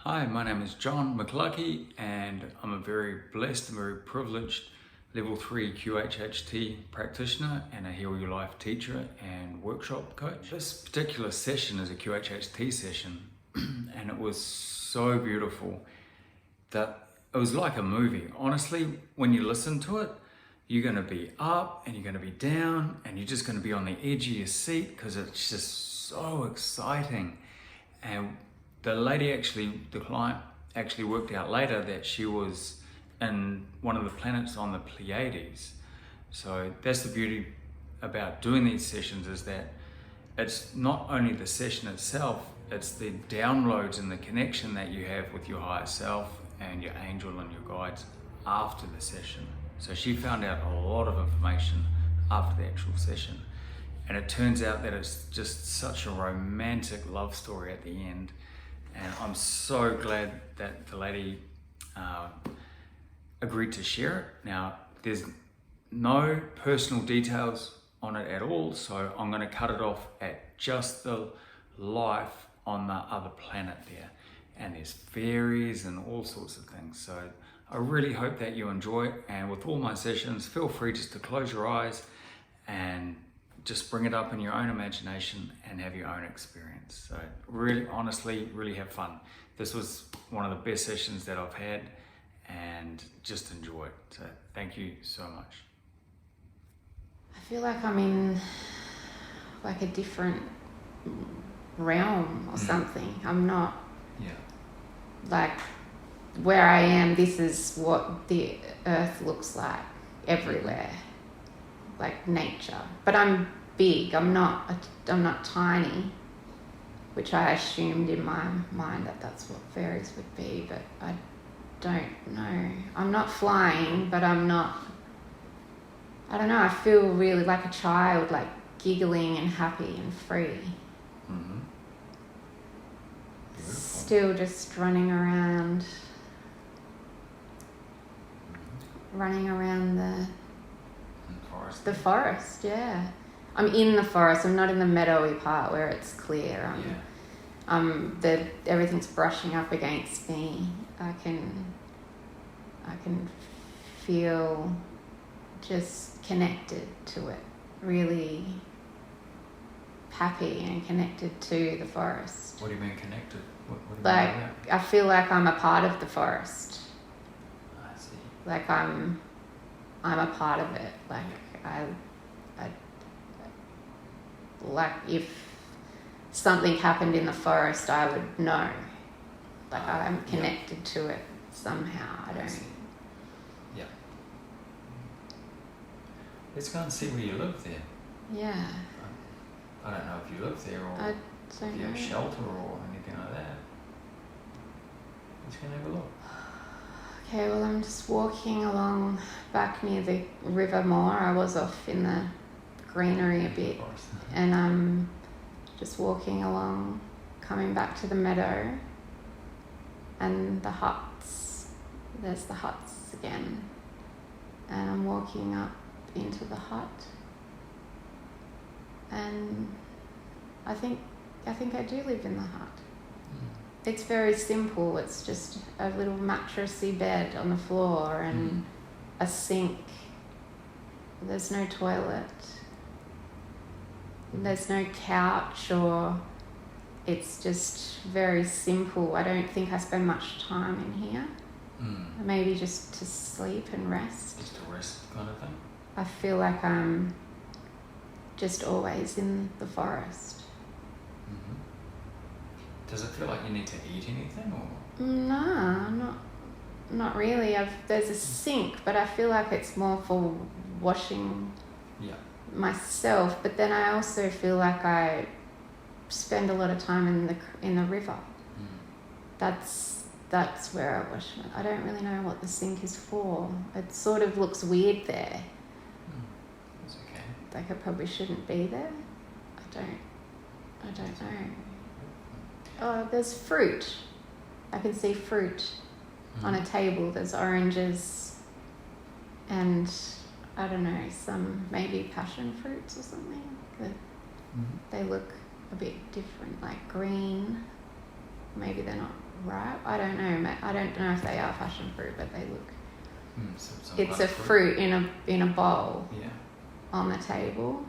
Hi, my name is John McLucky and I'm a very blessed and very privileged Level 3 Qhht practitioner and a Heal Your Life teacher and workshop coach. This particular session is a Qhht session and it was so beautiful that it was like a movie. Honestly, when you listen to it, you're going to be up and you're going to be down and you're just going to be on the edge of your seat because it's just so exciting. And the client actually worked out later that she was in one of the planets on the Pleiades. So that's the beauty about doing these sessions, is that it's not only the session itself, it's the downloads and the connection that you have with your higher self and your angel and your guides after the session. So she found out a lot of information after the actual session. And it turns out that it's just such a romantic love story at the end. And I'm so glad that the lady agreed to share it. Now, there's no personal details on it at all, so I'm going to cut it off at just the life on the other planet there. And there's fairies and all sorts of things. So I really hope that you enjoy it. And with all my sessions, feel free just to close your eyes and just bring it up in your own imagination and have your own experience. So really, honestly, really have fun. This was one of the best sessions that I've had and just enjoy it. So thank you so much. I feel like I'm in like a different realm or something. I'm not like where I am. This is what the earth looks like everywhere. Like nature, but I'm big. I'm not tiny, which I assumed in my mind that that's what fairies would be, but I don't know. I'm not flying, but I'm not. I don't know. I feel really like a child, like giggling and happy and free. Mm-hmm. Still just running around the forest, yeah. I'm in the forest. I'm not in the meadowy part where it's clear. Everything's brushing up against me. I can feel just connected to it. Really happy and connected to the forest. What do you mean connected? What do you like mean I feel like I'm a part of the forest. I see. Like I'm a part of it. Like I like if something happened in the forest, I would know. Like I'm connected to it somehow. I don't. Yeah. Let's go and see where you live there. Yeah. I don't know if you live there or I if don't you know. have shelter or anything like that. Let's go and have a look. Okay, well, I'm just walking along back near the river more. I was off in the greenery a bit, and I'm just walking along, coming back to the meadow and the huts. There's the huts again, and I'm walking up into the hut, and I think I do live in the hut. It's very simple. It's just a little mattressy bed on the floor and a sink. There's no toilet. There's no couch, or it's just very simple. I don't think I spend much time in here. Maybe just to sleep and rest. Just a rest kind of thing? I feel like I'm just always in the forest. Does it feel like you need to eat anything or? No, not really. There's a sink, but I feel like it's more for washing myself. But then I also feel like I spend a lot of time in the river. That's where I wash. I don't really know what the sink is for. It sort of looks weird there. That's okay. Like I probably shouldn't be there. I don't know. Oh, there's fruit. I can see fruit on a table. There's oranges and I don't know, some maybe passion fruits or something. They look a bit different, like green. Maybe they're not right. I don't know. I don't know if they are passion fruit, but they look. It's kind a of fruit in a bowl. Yeah. On the table.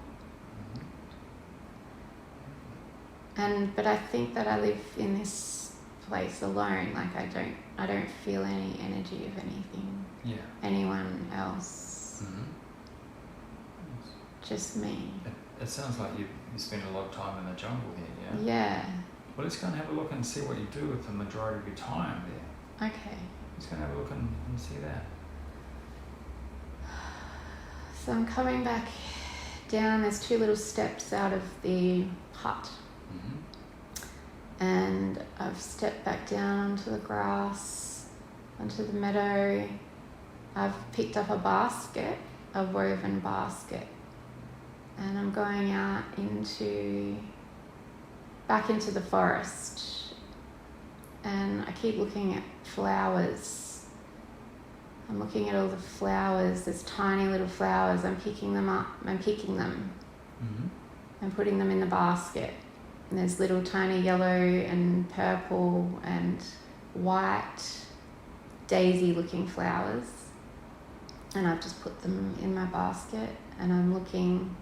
But I think that I live in this place alone. Like I don't feel any energy of anything. Yeah. Anyone else. Just me. It sounds like you spend a lot of time in the jungle here, yeah? Yeah. Well, let's go and have a look and see what you do with the majority of your time there. Okay. Let's go and have a look and see that. So I'm coming back down. There's 2 little steps out of the hut. And I've stepped back down onto the grass, onto the meadow. I've picked up a basket, a woven basket. And I'm going out back into the forest. And I keep looking at flowers. I'm looking at all the flowers. There's tiny little flowers. I'm picking them up. I'm picking them. And putting them in the basket. And there's little tiny yellow and purple and white daisy looking flowers. And I've just put them in my basket and I'm looking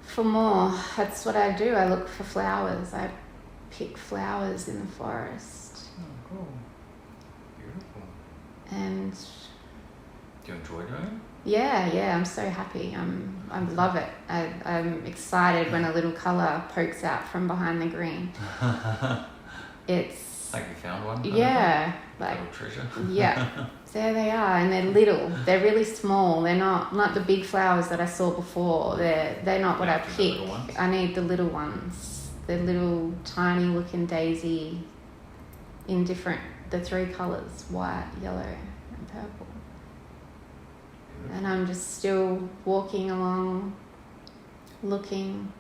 for more. That's what I do. I look for flowers. I pick flowers in the forest. Oh, cool. Beautiful. And do you enjoy doing it? Yeah, I'm so happy. I love it. I'm excited when a little colour pokes out from behind the green. It's like you found one? Yeah. Like a little treasure? Yeah. There they are, and they're little. They're really small. They're not the big flowers that I saw before. They're not what I pick. I need the little ones. The little tiny looking daisy in the 3 colours, white, yellow and purple. And I'm just still walking along, looking.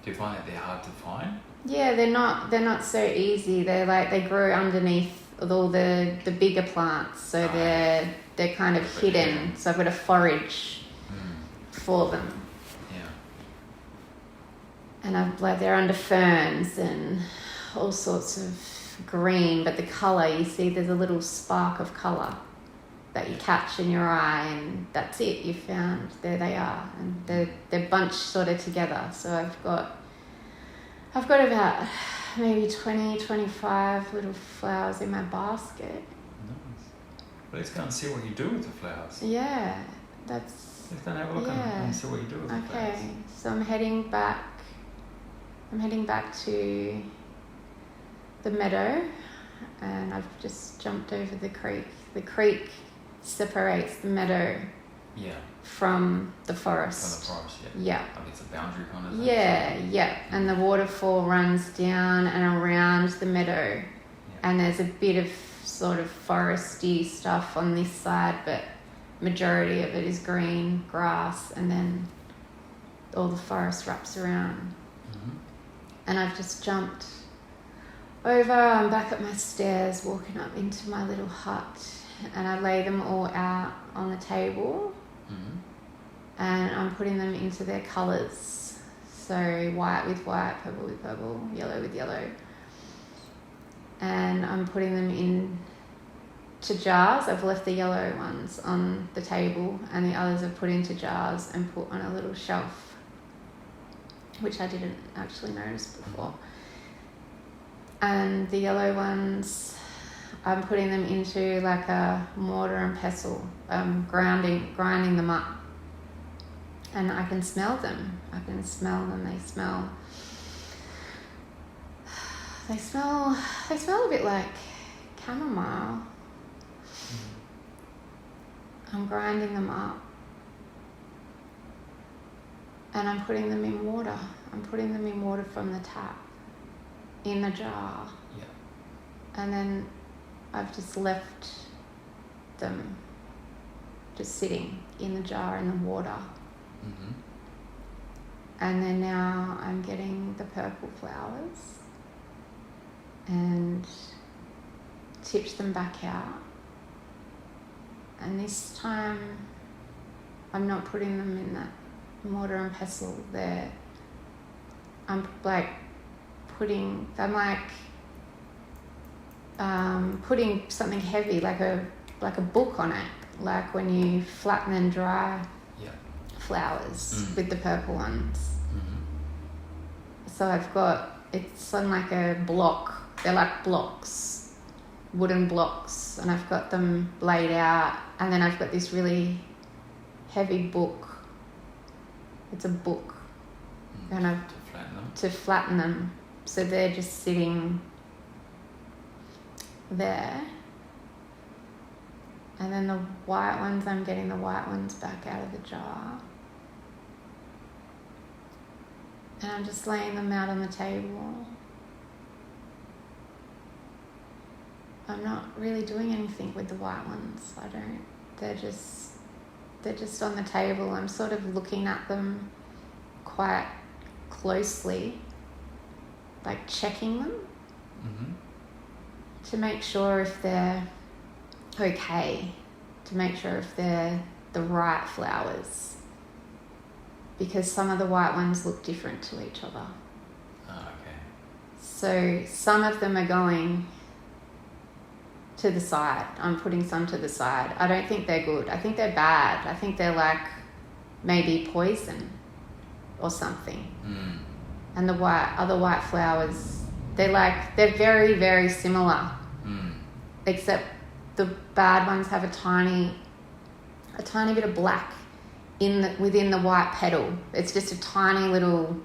Do you find that they're hard to find? Yeah, they're not so easy. They grow underneath all the bigger plants, so they're kind of hidden. So I've got to forage for them. Yeah. And they're under ferns and all sorts of green, but the colour, you see there's a little spark of colour that you catch in your eye, and that's it, you found. There they are, and they're bunched sort of together. So I've got about maybe 20-25 little flowers in my basket. Nice. Well, let's go and see what you do with the flowers. Yeah, let's go and have a look and see what you do with the flowers. Okay, so I'm heading back to the meadow, and I've just jumped over the creek. The creek separates the meadow from the forest. From the forest, yeah. Like it's a boundary kind of thing. Yeah. And the waterfall runs down and around the meadow. Yeah. And there's a bit of sort of foresty stuff on this side, but majority of it is green grass, and then all the forest wraps around. And I've just jumped over. I'm back at my stairs, walking up into my little hut, and I lay them all out on the table. And I'm putting them into their colours. So white with white, purple with purple, yellow with yellow. And I'm putting them into jars. I've left the yellow ones on the table, and the others I've put into jars and put on a little shelf, which I didn't actually notice before. And the yellow ones, I'm putting them into like a mortar and pestle, grinding them up. And I can smell them. They smell a bit like chamomile. I'm grinding them up. And I'm putting them in water. I'm putting them in water from the tap, in a jar. Yeah. And then I've just left them just sitting in the jar in the water. And then now I'm getting the purple flowers and tipped them back out. And this time I'm not putting them in that mortar and pestle there. I'm putting something heavy like a book on it, like when you flatten and dry flowers with the purple ones. So it's on like a block. They're like blocks, wooden blocks, and I've got them laid out, and then I've got this really heavy book. It's a book, and to flatten them, so they're just sitting there. And then the white ones, I'm getting the white ones back out of the jar, and I'm just laying them out on the table. I'm not really doing anything with the white ones. They're just on the table. I'm sort of looking at them quite closely, like checking them to make sure if they're okay, to make sure if they're the right flowers, because some of the white ones look different to each other. So some of them are going to the side. I'm putting some to the side. I don't think they're good. I think they're bad. I think they're like maybe poison or something. And the other white flowers, they're very, very similar, except the bad ones have a tiny bit of black within the white petal. It's just a tiny little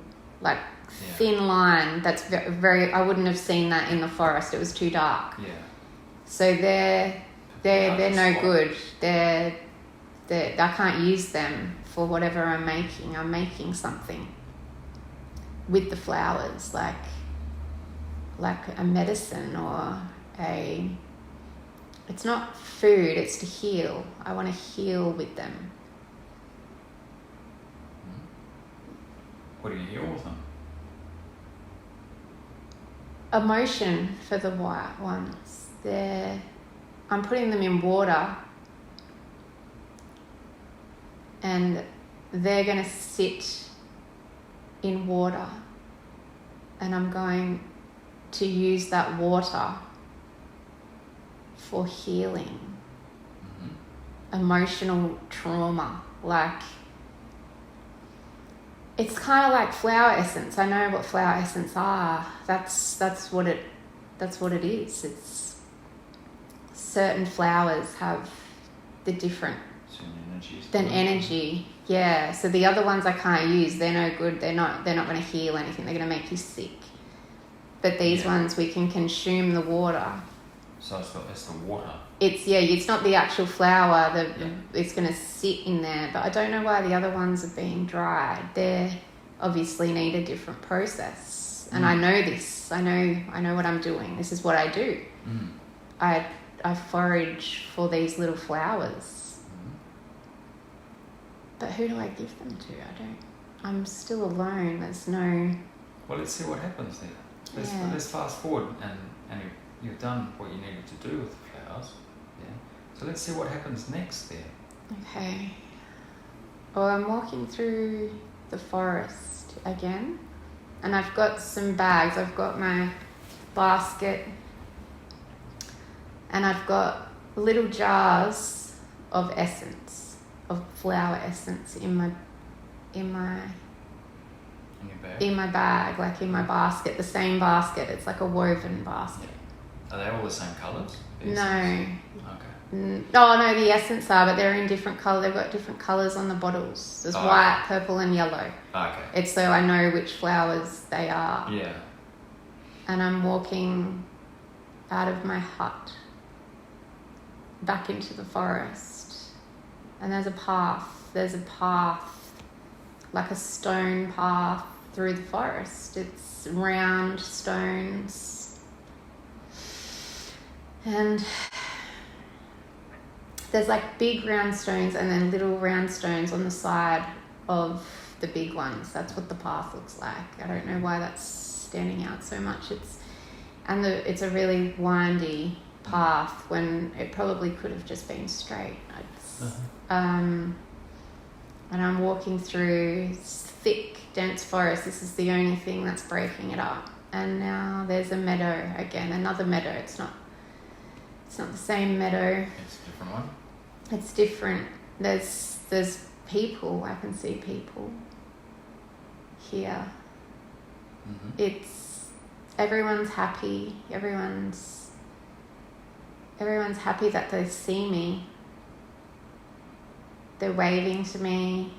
thin line that's very, I wouldn't have seen that in the forest. It was too dark. So they're no good. I can't use them for whatever I'm making. I'm making something with the flowers, like a medicine or it's not food, it's to heal. I want to heal with them. What do you heal with them? Emotion for the white ones. I'm putting them in water, and they're going to sit in water, and I'm going to use that water for healing emotional trauma. It's kind of like flower essence. I know what flower essence are. That's what it is. It's certain flowers have the different energy. Yeah. So the other ones I can't use. They're no good. They're not going to heal anything. They're going to make you sick. But these ones, we can consume the water. So it's the water. It's not the actual flower. It's going to sit in there. But I don't know why the other ones are being dried. They obviously need a different process. And I know this. I know what I'm doing. This is what I do. I forage for these little flowers. But who do I give them to? I'm still alone. There's no... Well, let's see what happens there. Let's fast forward and you've done what you needed to do with the flowers. So let's see what happens next there. Okay. Well, I'm walking through the forest again, and I've got some bags. I've got my basket, and I've got little jars of essence, of flower essence in my bag, like in my basket, the same basket. It's like a woven basket. Are they all the same colours? No. Okay. No, the essence are, but they're in different colour. They've got different colours on the bottles. There's white, purple, and yellow. Okay. It's so I know which flowers they are. Yeah. And I'm walking out of my hut back into the forest, and there's a path. Like a stone path through the forest. It's round stones, and there's like big round stones and then little round stones on the side of the big ones. That's what the path looks like. I don't know why that's standing out so much. It's a really windy path when it probably could have just been straight. And I'm walking through thick, dense forest. This is the only thing that's breaking it up. And now there's a meadow again, another meadow. It's not It's not the same meadow. It's a different one. It's different. There's people. I can see people here. It's everyone's happy. Everyone's happy that they see me. They're waving to me.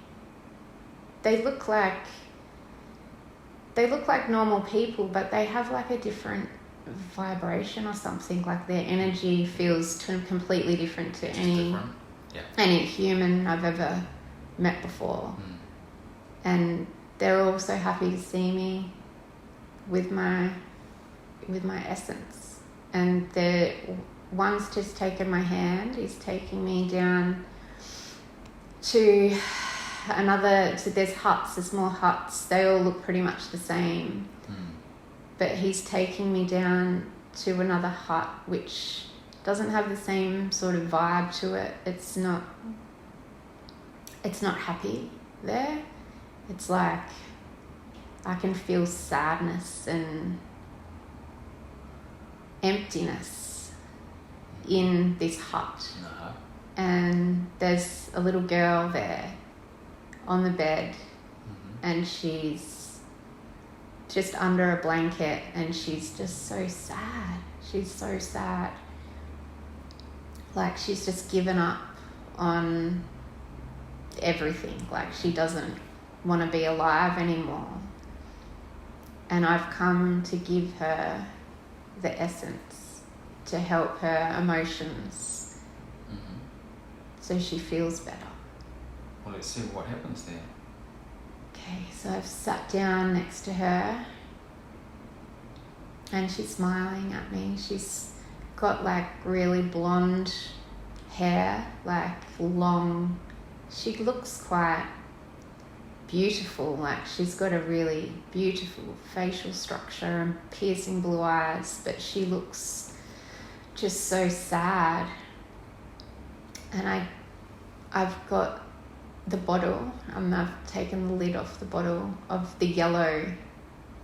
They look like normal people, but they have like a different vibration or something. Like their energy feels completely different to any human I've ever met before. And they're all so happy to see me with my essence. And one's just taken my hand. He's taking me down to there's huts, there's more huts. They all look pretty much the same. But he's taking me down to another hut which doesn't have the same sort of vibe to it. It's not happy there. It's like I can feel sadness and emptiness in this hut. And there's a little girl there on the bed, and she's just under a blanket, and she's just so sad. She's so sad. Like she's just given up on everything. Like she doesn't want to be alive anymore. And I've come to give her the essence to help her emotions so she feels better. Well, let's see what happens there. Okay, so I've sat down next to her and she's smiling at me. She's got like really blonde hair, like long. She looks quite beautiful. Like she's got a really beautiful facial structure and piercing blue eyes, but she looks just so sad. And I've got the bottle, I've taken the lid off the bottle of the yellow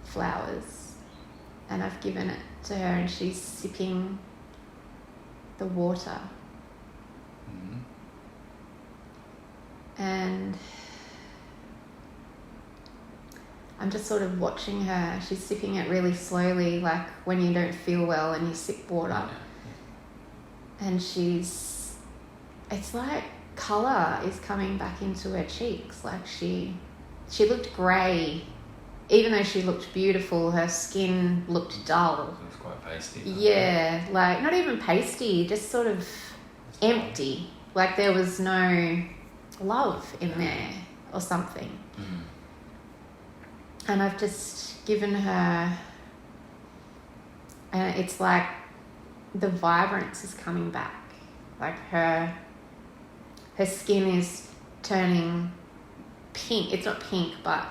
flowers, and I've given it to her, and she's sipping the water. And I'm just sort of watching her. She's sipping it really slowly, like when you don't feel well and you sip water. And it's like colour is coming back into her cheeks. Like she looked grey. Even though she looked beautiful, her skin looked dull. It was quite pasty. Yeah, like not even pasty, just sort of empty. Like there was no love in there or something. And I've just given her, and it's like the vibrance is coming back. Like her skin is turning pink. It's not pink, but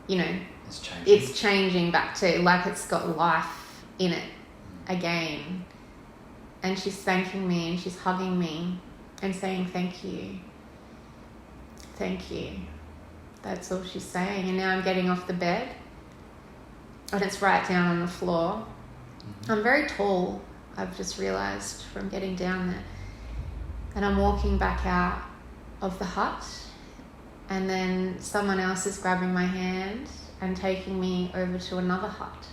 you know, it's changing back to like it's got life in it again. And she's thanking me and she's hugging me and saying thank you. Thank you. That's all she's saying. And now I'm getting off the bed and it's right down on the floor. I'm very tall, I've just realised from getting down there. And I'm walking back out of the hut, and then someone else is grabbing my hand and taking me over to another hut.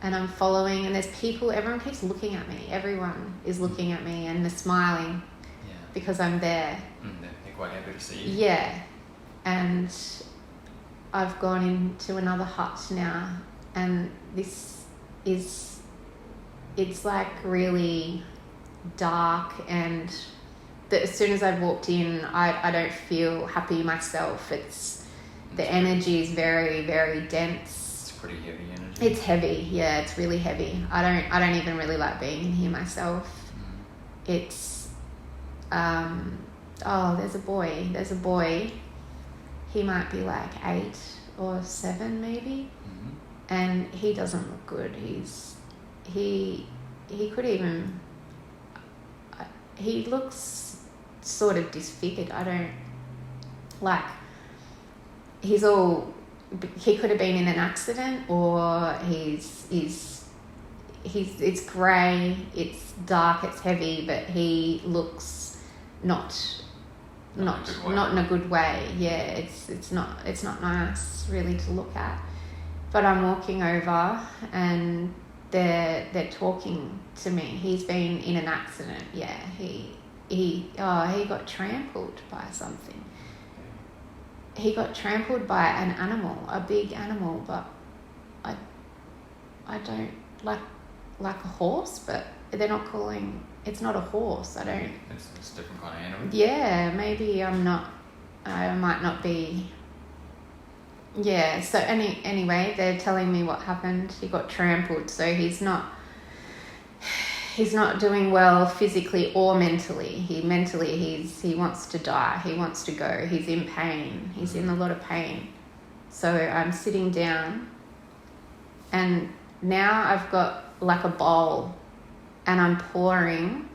And I'm following, and there's people, everyone keeps looking at me. Everyone is looking at me and they're smiling because I'm there. They're quite happy to see you. Yeah. And I've gone into another hut now, and it's like really dark, and as soon as I've walked in, I don't feel happy myself. The energy is very, very dense. It's pretty heavy energy. It's heavy, yeah, it's really heavy. I don't even really like being in here myself. It's there's a boy. He might be like 8 or 7 maybe. And he doesn't look good. He could even, he looks sort of disfigured. I don't, like, he could have been in an accident, or he's it's grey, it's dark, it's heavy, but he looks not in a good way. Yeah, it's not nice really to look at. But I'm walking over and they're talking to me. He's been in an accident. Yeah, he got trampled by something. He got trampled by an animal, a big animal, but I don't like a horse, but they're not calling. It's not a horse. I don't. It's a different kind of animal. Yeah, maybe I might not be. Yeah. So anyway, they're telling me what happened. He got trampled, so he's not doing well physically or mentally. He wants to die. He wants to go. He's in pain. He's in a lot of pain. So I'm sitting down, and now I've got like a bowl, and I'm pouring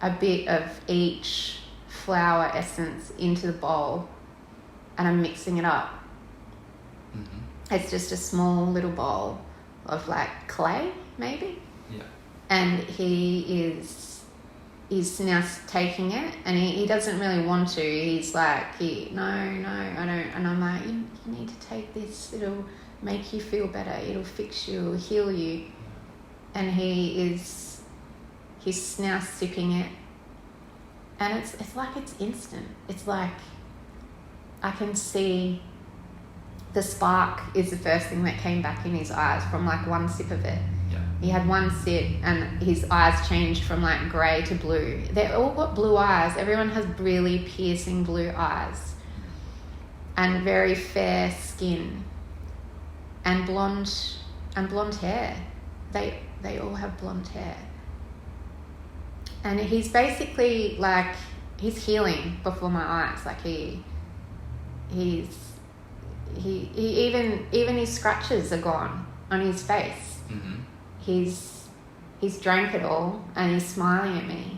a bit of each flower essence into the bowl, and I'm mixing it up. Mm-hmm. It's just a small little bowl of like clay, maybe. Yeah. And he's now taking it, and he doesn't really want to. He's like, no, I don't. And I'm like, you need to take this. It'll make you feel better. It'll fix you. It'll heal you. And he's now sipping it, and it's like it's instant. It's like I can see the spark is the first thing that came back in his eyes from like one sip of it. Yeah. He had one sip and his eyes changed from like grey to blue. They've all got blue eyes. Everyone has really piercing blue eyes and very fair skin and blonde hair. They all have blonde hair. And he's basically like, he's healing before my eyes. Like he even his scratches are gone on his face. Mm-hmm. He's drank it all and he's smiling at me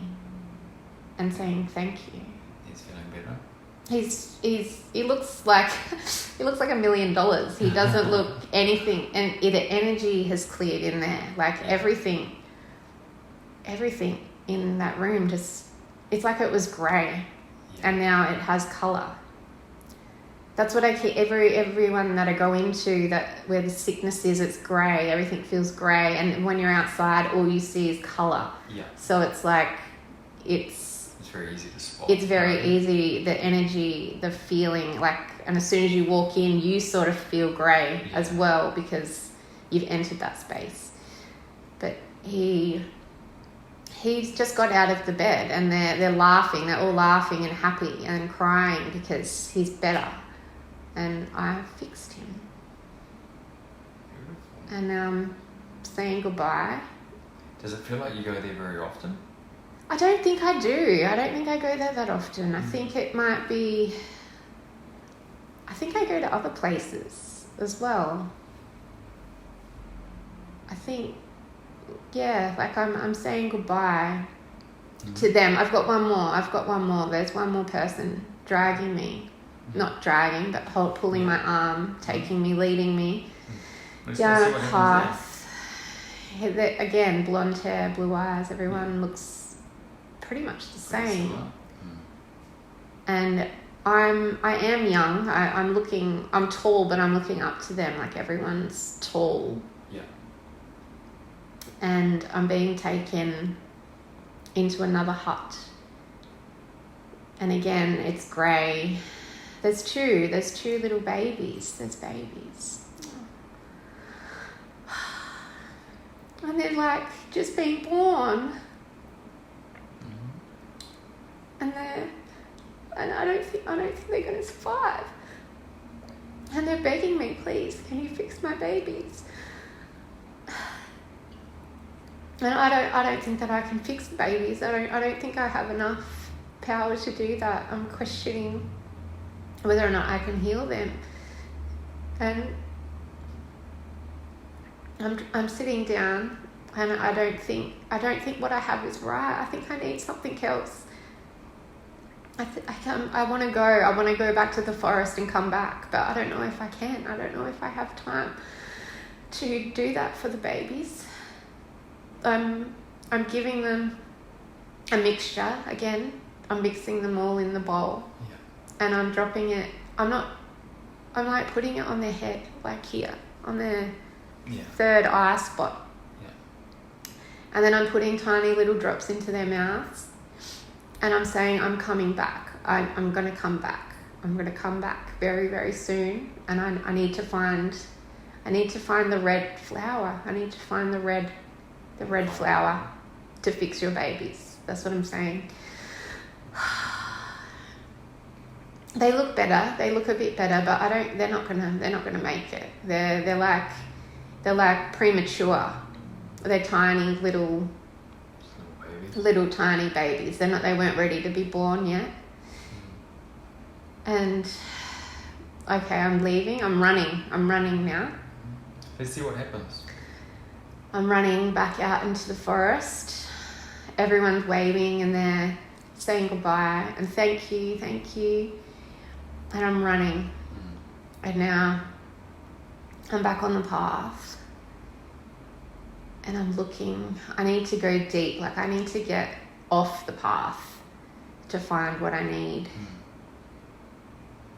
and saying thank you. He's feeling better. He looks like $1 million. He doesn't look anything, and the energy has cleared in there. Like everything in that room just, it's like it was grey, and now it has colour. That's what I keep everyone that I go into, that where the sickness is, it's grey. Everything feels grey, and when you're outside, all you see is colour. Yeah. So it's like it's very easy to spot. It's very easy. The energy, the feeling, like, and as soon as you walk in, you sort of feel grey as well because you've entered that space. But he's just got out of the bed, and they're laughing. They're all laughing and happy and crying because he's better. And I fixed him. Beautiful. And now I'm saying goodbye. Does it feel like you go there very often? I don't think I do. I don't think I go there that often. I think it might be... I think I go to other places as well. I think, like I'm saying goodbye to them. I've got one more. There's one more person dragging me. Not dragging, but pulling my arm, taking me, leading me down a path. Again, blonde hair, blue eyes. Everyone looks pretty much the same. And I am young. I'm tall, but I'm looking up to them. Like everyone's tall. Yeah. And I'm being taken into another hut. And again, it's grey. There's two little babies. There's babies. And they're like just being born. And I don't think they're gonna survive. And they're begging me, please, can you fix my babies? And I don't think that I can fix babies. I don't think I have enough power to do that. I'm questioning whether or not I can heal them. And I'm sitting down, and I don't think what I have is right. I think I need something else. I want to go back to the forest and come back, but I don't know if I can. I don't know if I have time to do that for the babies. I'm giving them a mixture again. I'm mixing them all in the bowl, and I'm dropping it. I'm like putting it on their head, like here, on their third eye spot. And then I'm putting tiny little drops into their mouths, and I'm saying, I'm coming back. I'm going to come back. I'm going to come back very, very soon. And I need to find the red flower. I need to find the red flower to fix your babies. That's what I'm saying. They look better. They look a bit better, but they're not gonna make it. They're like premature. They're tiny little tiny babies. They weren't ready to be born yet. And okay, I'm leaving. I'm running now. Let's see what happens. I'm running back out into the forest. Everyone's waving and they're saying goodbye and thank you. And I'm running. And now I'm back on the path. And I'm looking. I need to go deep. Like, I need to get off the path to find what I need.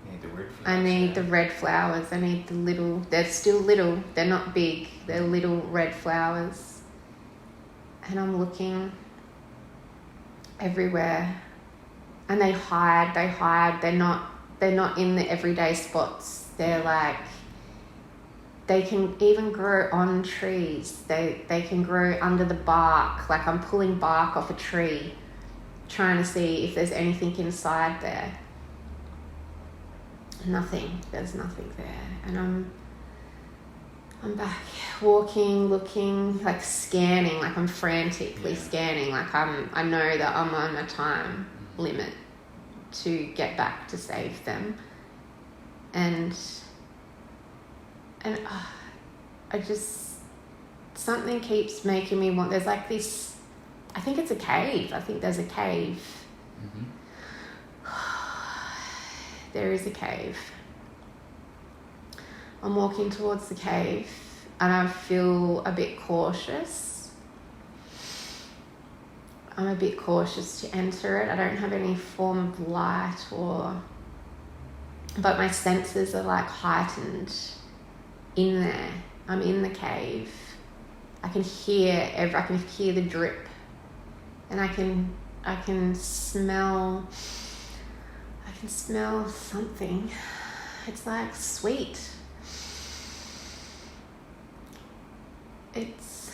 You need the red flowers. I need the red flowers. I need the little... They're still little. They're not big. They're little red flowers. And I'm looking everywhere. And they hide. They're not in the everyday spots. They're like... They can even grow on trees. They can grow under the bark. Like, I'm pulling bark off a tree, trying to see if there's anything inside there. Nothing. There's nothing there. And I'm back walking, looking, like scanning, like I'm frantically scanning. Like I know that I'm on a time limit to get back to save them. And I just, something keeps making me want, there's like this, I think it's a cave. I think there's a cave. There is a cave. I'm walking towards the cave and I feel a bit cautious. I'm a bit cautious to enter it. I don't have any form of light but my senses are like heightened in there. I'm in the cave. I can hear the drip, and I can smell something. It's like sweet. It's,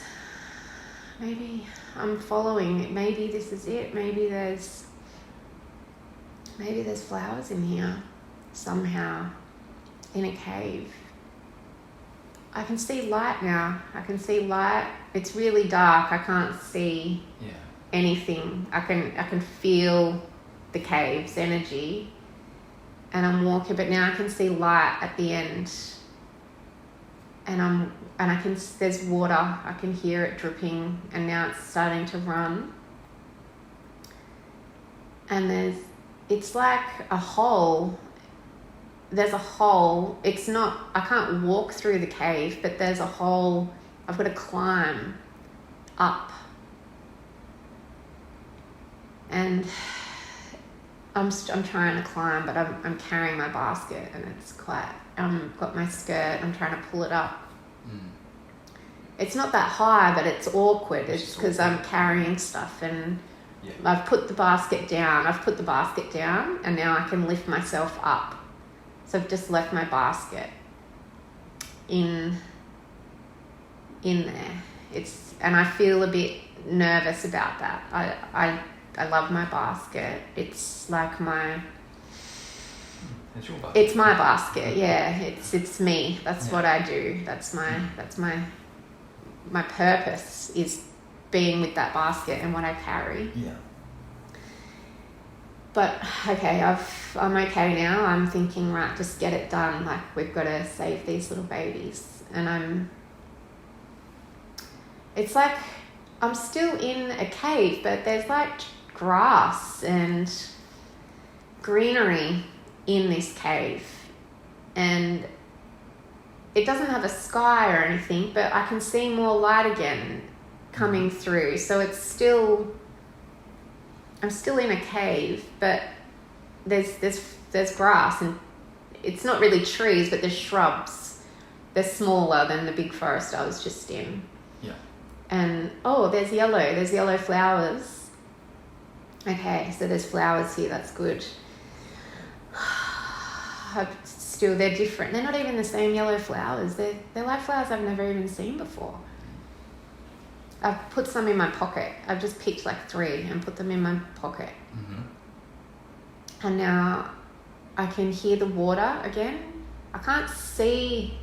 maybe I'm following it. Maybe this is it. Maybe there's flowers in here somehow in a cave. I can see light now. I can see light. It's really dark. I can't see anything. I can feel the cave's energy, and I'm walking, but now I can see light at the end, and there's water. I can hear it dripping, and now it's starting to run. And it's like a hole. There's a hole. It's not, I can't walk through the cave, but there's a hole. I've got to climb up. And I'm trying to climb, but I'm carrying my basket, and it's quite, got my skirt, I'm trying to pull it up. It's not that high, but it's awkward. It's because I'm carrying stuff, and I've put the basket down, and now I can lift myself up. So I've just left my basket in there. And I feel a bit nervous about that. I love my basket. It's like it's your basket. It's my basket. Yeah, it's me. That's what I do. That's my purpose, is being with that basket and what I carry. Yeah. But okay, I'm okay now. I'm thinking, right, just get it done. Like, we've got to save these little babies. And it's like I'm still in a cave, but there's like grass and greenery in this cave. And it doesn't have a sky or anything, but I can see more light again. coming through. So it's still, I'm still in a cave, but there's grass, and it's not really trees, but there's shrubs. They're smaller than the big forest I was just in. Yeah. And there's yellow flowers. Okay, so there's flowers here, that's good. Still, they're different. They're not even the same yellow flowers. They're like flowers I've never even seen before. I've put some in my pocket. I've just picked like 3 and put them in my pocket. Mm-hmm. And now I can hear the water again. I can't see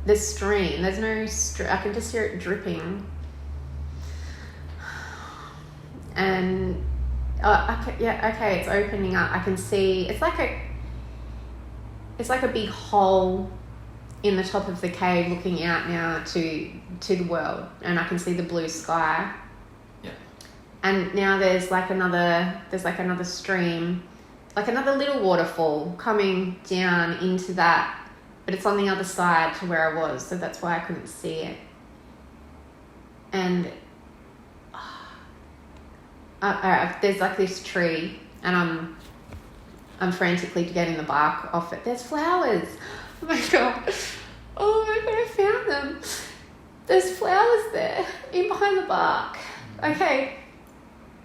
the stream. There's no stream. I can just hear it dripping. And it's opening up. I can see it's like a big hole in the top of the cave looking out now to the world, and I can see the blue sky. Yeah. And now there's like another stream, like another little waterfall coming down into that, but it's on the other side to where I was, so that's why I couldn't see it. And there's like this tree, and I'm frantically getting the bark off it. There's flowers. Oh my god, I found them. There's flowers there in behind the bark. Okay,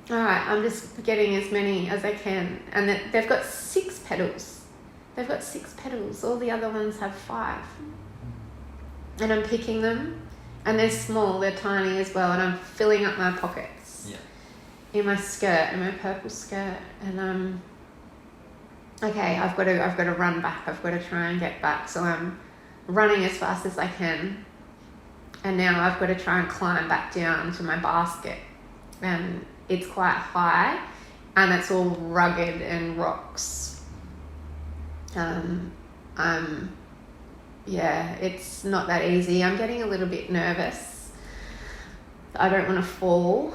all right, I'm just getting as many as I can, and they've got 6 petals. All the other ones have 5, and I'm picking them, and they're small, they're tiny as well, and I'm filling up my pockets. Yeah. In my skirt, in my purple skirt, and okay, I've got to run back. I've got to try and get back. So I'm running as fast as I can, and now I've got to try and climb back down to my basket, and it's quite high, and it's all rugged and rocks. It's not that easy. I'm getting a little bit nervous. I don't want to fall.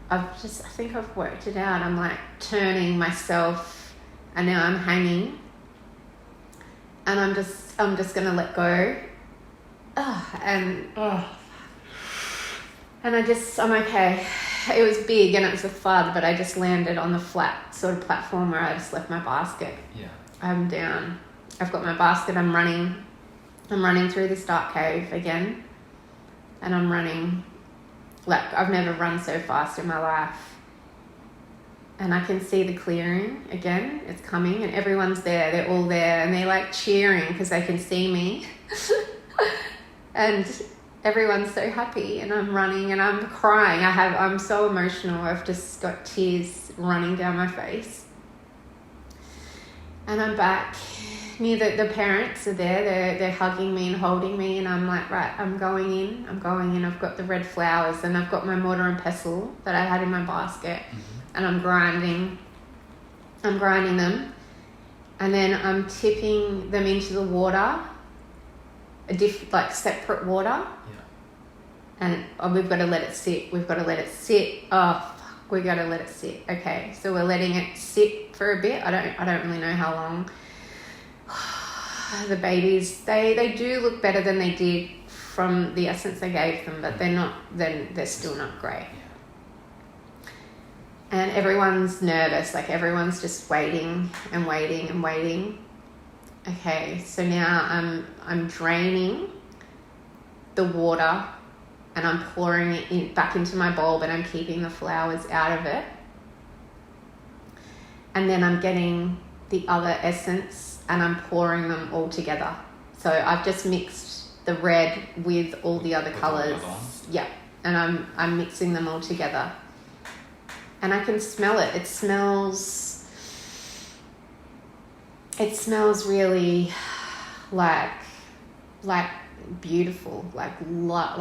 I think I've worked it out. I'm like turning myself, and now I'm hanging, and I'm just gonna let go. And I'm okay. It was big and it was a FUD, but I just landed on the flat sort of platform where I just left my basket. Yeah. I'm down. I've got my basket. I'm running through this dark cave again, and I'm running. Like, I've never run so fast in my life. And I can see the clearing again. It's coming, and everyone's there. They're all there, and they're like cheering because they can see me. And everyone's so happy, and I'm running and I'm crying. I'm so emotional. I've just got tears running down my face. And I'm back. Near the parents are there. They're hugging me and holding me, and I'm like, right, I'm going in. I've got the red flowers, and I've got my mortar and pestle that I had in my basket, and I'm grinding them, and then I'm tipping them into the water, separate water. Yeah. And we've got to let it sit. We got to let it sit. Okay, so we're letting it sit for a bit. I don't really know how long. The babies, they do look better than they did from the essence I gave them, but they're still not great. And everyone's nervous, like everyone's just waiting and waiting and waiting. Okay, so now I'm draining the water, and I'm pouring it back into my bowl, but I'm keeping the flowers out of it. And then I'm getting the other essence, and I'm pouring them all together. So I've just mixed the red with all the other colours. Yeah, and I'm mixing them all together. And I can smell it. It smells really like beautiful, like love.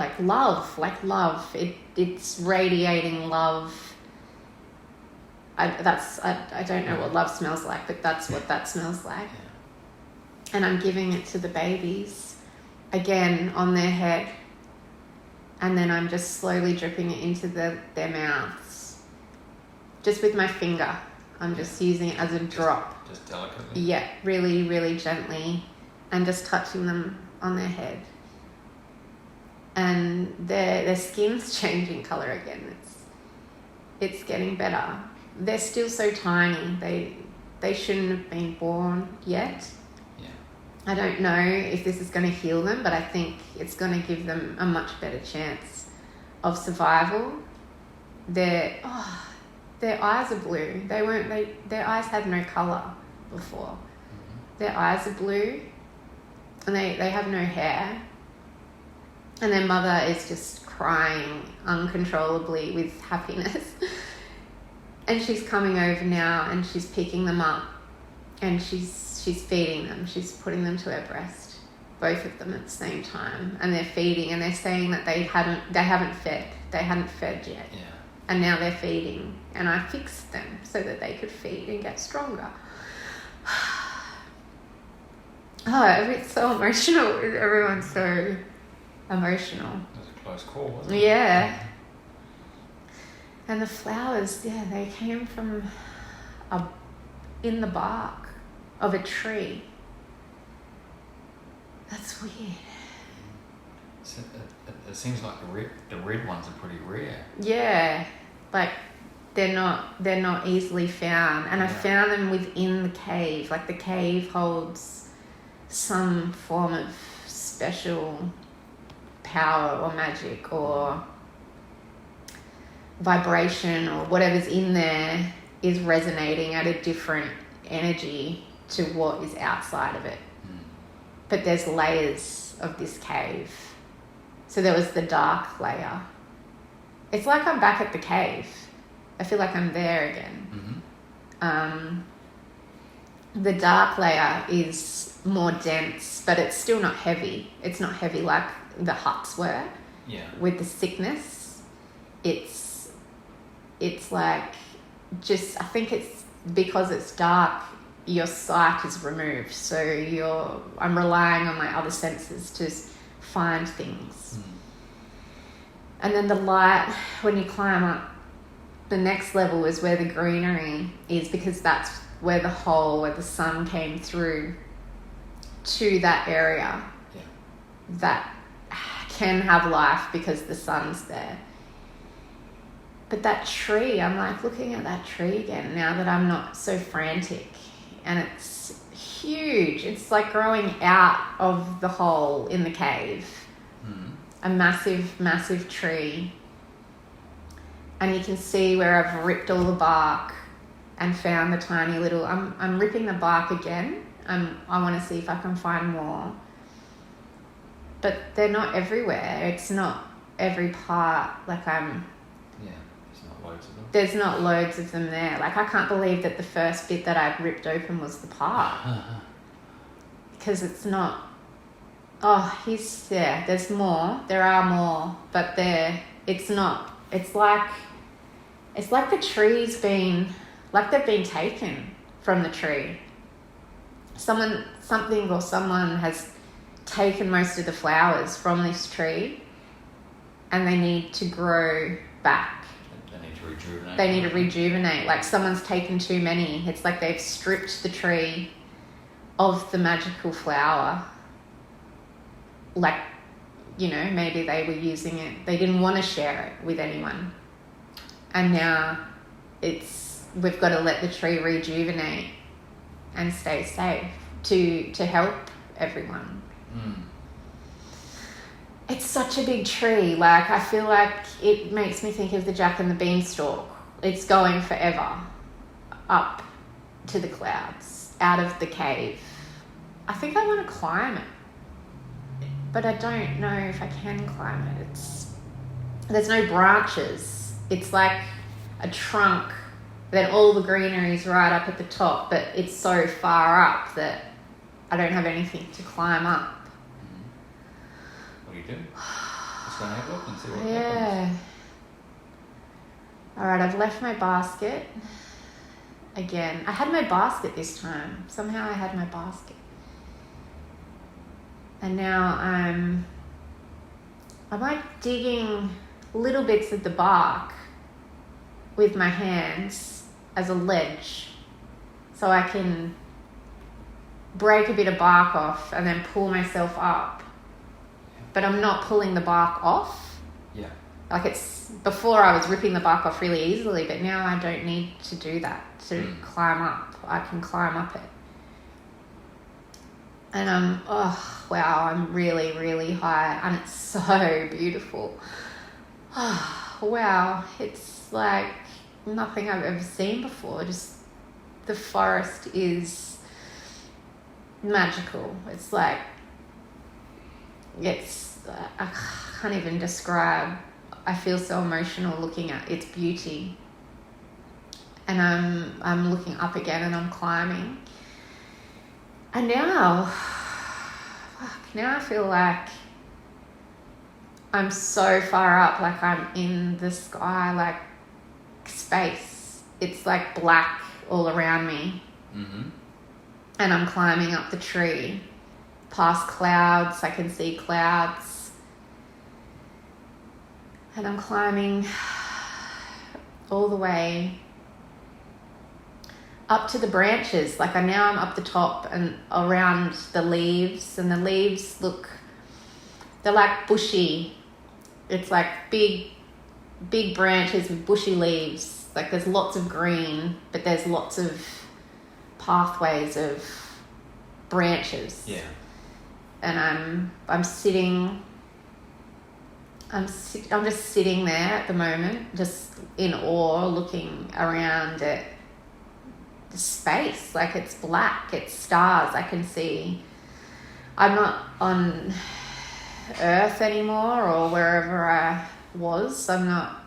It's radiating love. I don't know what love smells like, but that's what that smells like. And I'm giving it to the babies again on their head, and then I'm just slowly dripping it into their mouths, just with my finger. I'm just using it as a drop. Just delicately? Yeah, really, really gently, and just touching them on their head. and their skin's changing colour again. It's getting better. They're still so tiny. They shouldn't have been born yet. Yeah. I don't know if this is going to heal them, but I think it's going to give them a much better chance of survival. Their eyes are blue. Their eyes had no colour before. Mm-hmm. Their eyes are blue, and they have no hair. And their mother is just crying uncontrollably with happiness. And she's coming over now and she's picking them up and she's feeding them. She's putting them to her breast, both of them at the same time. And they're feeding, and they're saying that they haven't fed. They hadn't fed yet. Yeah. And now they're feeding. And I fixed them so that they could feed and get stronger. Oh, it's so emotional. Everyone's so emotional. It was a close call, wasn't it? Yeah. And the flowers, they came from in the bark of a tree. That's weird. So it seems like the red ones are pretty rare. Yeah, like they're not easily found. And I found them within the cave. Like the cave holds some form of special power or magic or vibration, or whatever's in there is resonating at a different energy to what is outside of it. But there's layers of this cave. So there was the dark layer. It's like I'm back at the cave. I feel like I'm there again. Mm-hmm. The dark layer is more dense, but it's still not heavy. It's not heavy like the huts were. Yeah. With the sickness. It's like just, I think it's because it's dark, your sight is removed. So I'm relying on my other senses to find things. And then the light, when you climb up, the next level is where the greenery is, because that's where the sun came through to that area. Yeah. That can have life because the sun's there. But that tree, I'm like looking at that tree again now that I'm not so frantic, and it's huge. It's like growing out of the hole in the cave. A massive, massive tree. And you can see where I've ripped all the bark and found the tiny little, I'm ripping the bark again. I want to see if I can find more. But they're not everywhere. It's not every part. There's not loads of them there. Like, I can't believe that the first bit that I've ripped open was the part. Because it's not... Oh, he's there. There's more. There are more. But it's not... It's like the tree's been... Like they've been taken from the tree. Something or someone has taken most of the flowers from this tree, and they need to grow back. They need to rejuvenate. Like someone's taken too many. It's like they've stripped the tree of the magical flower. Like, maybe they were using it. They didn't want to share it with anyone. And now we've got to let the tree rejuvenate and stay safe to help everyone. It's such a big tree. Like, I feel like it makes me think of the Jack and the Beanstalk. It's going forever up to the clouds, out of the cave. I think I want to climb it, but I don't know if I can climb it. There's no branches. It's like a trunk. Then all the greenery's right up at the top, but it's so far up that I don't have anything to climb up. What do you do? Just go and have a look and see what happens. Yeah. Alright, I've left my basket again. I had my basket this time. Somehow I had my basket. And now I'm like digging little bits of the bark with my hands as a ledge, so I can break a bit of bark off and then pull myself up but I'm not pulling the bark off. Yeah. Like it's, before I was ripping the bark off really easily, but now I don't need to do that to climb up. I can climb up it. And I'm really, really high, and it's so beautiful. Oh, wow, it's like nothing I've ever seen before. Just the forest is magical. It's like, I can't even describe. I feel so emotional looking at its beauty. And I'm looking up again, and I'm climbing. And now I feel like I'm so far up, like I'm in the sky, like space. It's like black all around me. Mm-hmm. And I'm climbing up the tree, past clouds. I can see clouds. And I'm climbing all the way up to the branches. Like now I'm up the top and around the leaves, and the leaves they're like bushy. It's like big branches with bushy leaves. Like there's lots of green, but there's lots of pathways of branches. Yeah. And I'm sitting. I'm just sitting there at the moment, just in awe, looking around at the space. Like it's black, it's stars. I can see. I'm not on Earth anymore, or wherever I was. I'm not.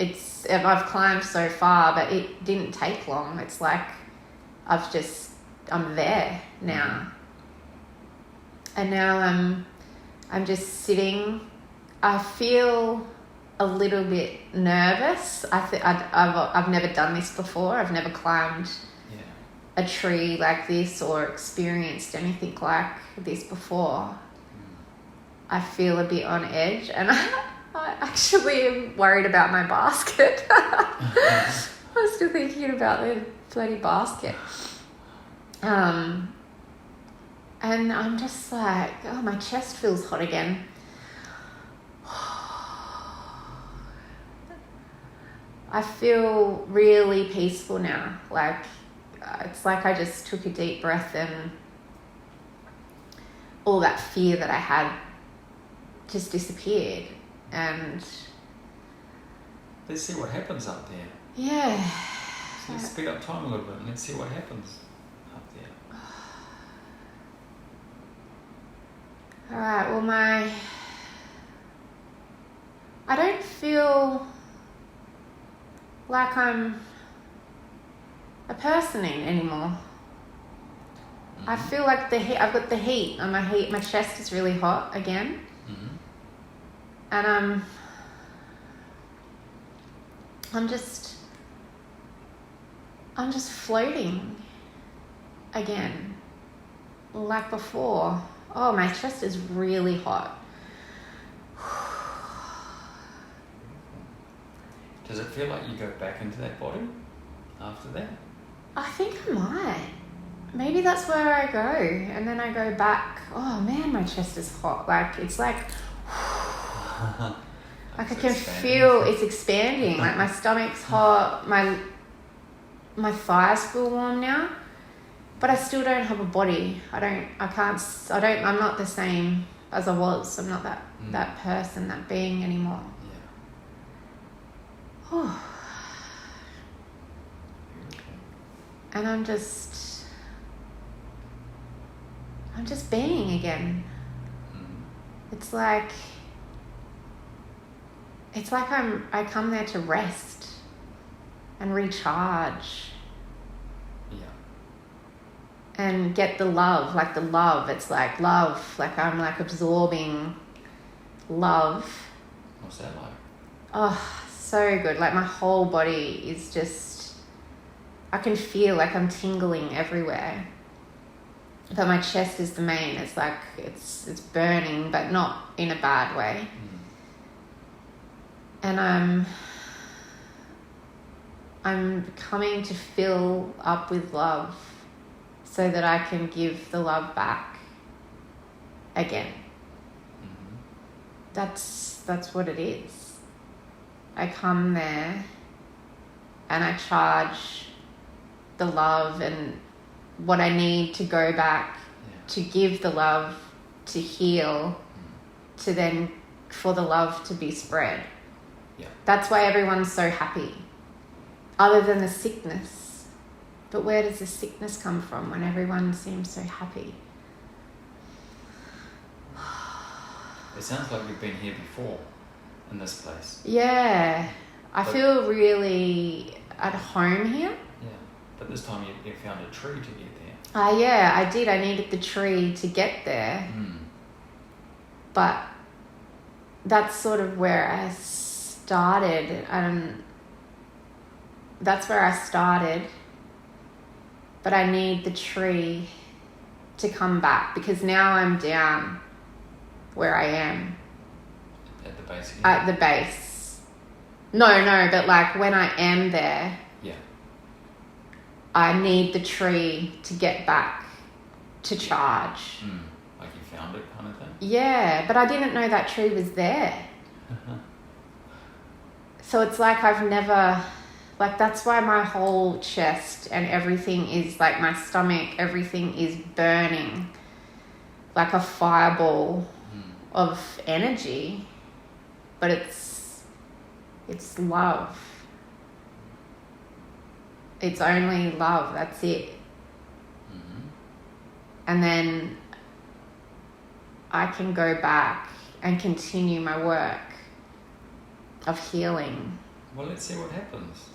I've climbed so far, but it didn't take long. It's like I'm there now. And now I'm just sitting. I feel a little bit nervous. I've never done this before. I've never climbed a tree like this or experienced anything like this before. I feel a bit on edge, and I actually am worried about my basket. I'm still thinking about the bloody basket. And I'm just like, oh, my chest feels hot again. I feel really peaceful now. Like, it's like I just took a deep breath, and all that fear that I had just disappeared. And let's see what happens up there. Yeah. So let's speed up time a little bit and let's see what happens up there. All right, well, I don't feel like I'm a person anymore. Mm-hmm. I feel like I've got the heat on my chest is really hot again. Mm-hmm. And I'm just floating again, like before. Oh, my chest is really hot. Does it feel like you go back into that body after that? I think I might. Maybe that's where I go, and then I go back. Oh man, my chest is hot. Like it's like I can feel it's expanding. Like my stomach's hot. My thighs feel warm now, but I still don't have a body. I'm not the same as I was. I'm not that person, that being anymore. Yeah. And I'm just being again. It's like I come there to rest and recharge. Yeah. And get the love. It's like love. Like I'm like absorbing love. What's that like? Oh, so good. Like my whole body is just, I can feel like I'm tingling everywhere. But my chest is the main. It's like it's burning, but not in a bad way. And I'm coming to fill up with love so that I can give the love back again. That's what it is. I come there and I charge the love and what I need to go back to give the love, to heal, to then for the love to be spread. Yeah. That's why everyone's so happy, other than the sickness. But where does the sickness come from when everyone seems so happy? It sounds like you've been here before, in this place. Yeah. I feel really at home here. Yeah. But this time you found a tree to get there. Yeah, I did. I needed the tree to get there. But that's sort of where I started. That's where I started. But I need the tree to come back because now I'm down where I am. At the base again? At the base. No, but like when I am there, I need the tree to get back to charge. Like you found it kind of thing? Yeah, but I didn't know that tree was there. So it's like I've never... Like that's why my whole chest and everything is like my stomach, everything is burning like a fireball of energy. But it's love. It's only love, that's it. And then I can go back and continue my work of healing. Well, let's see what happens.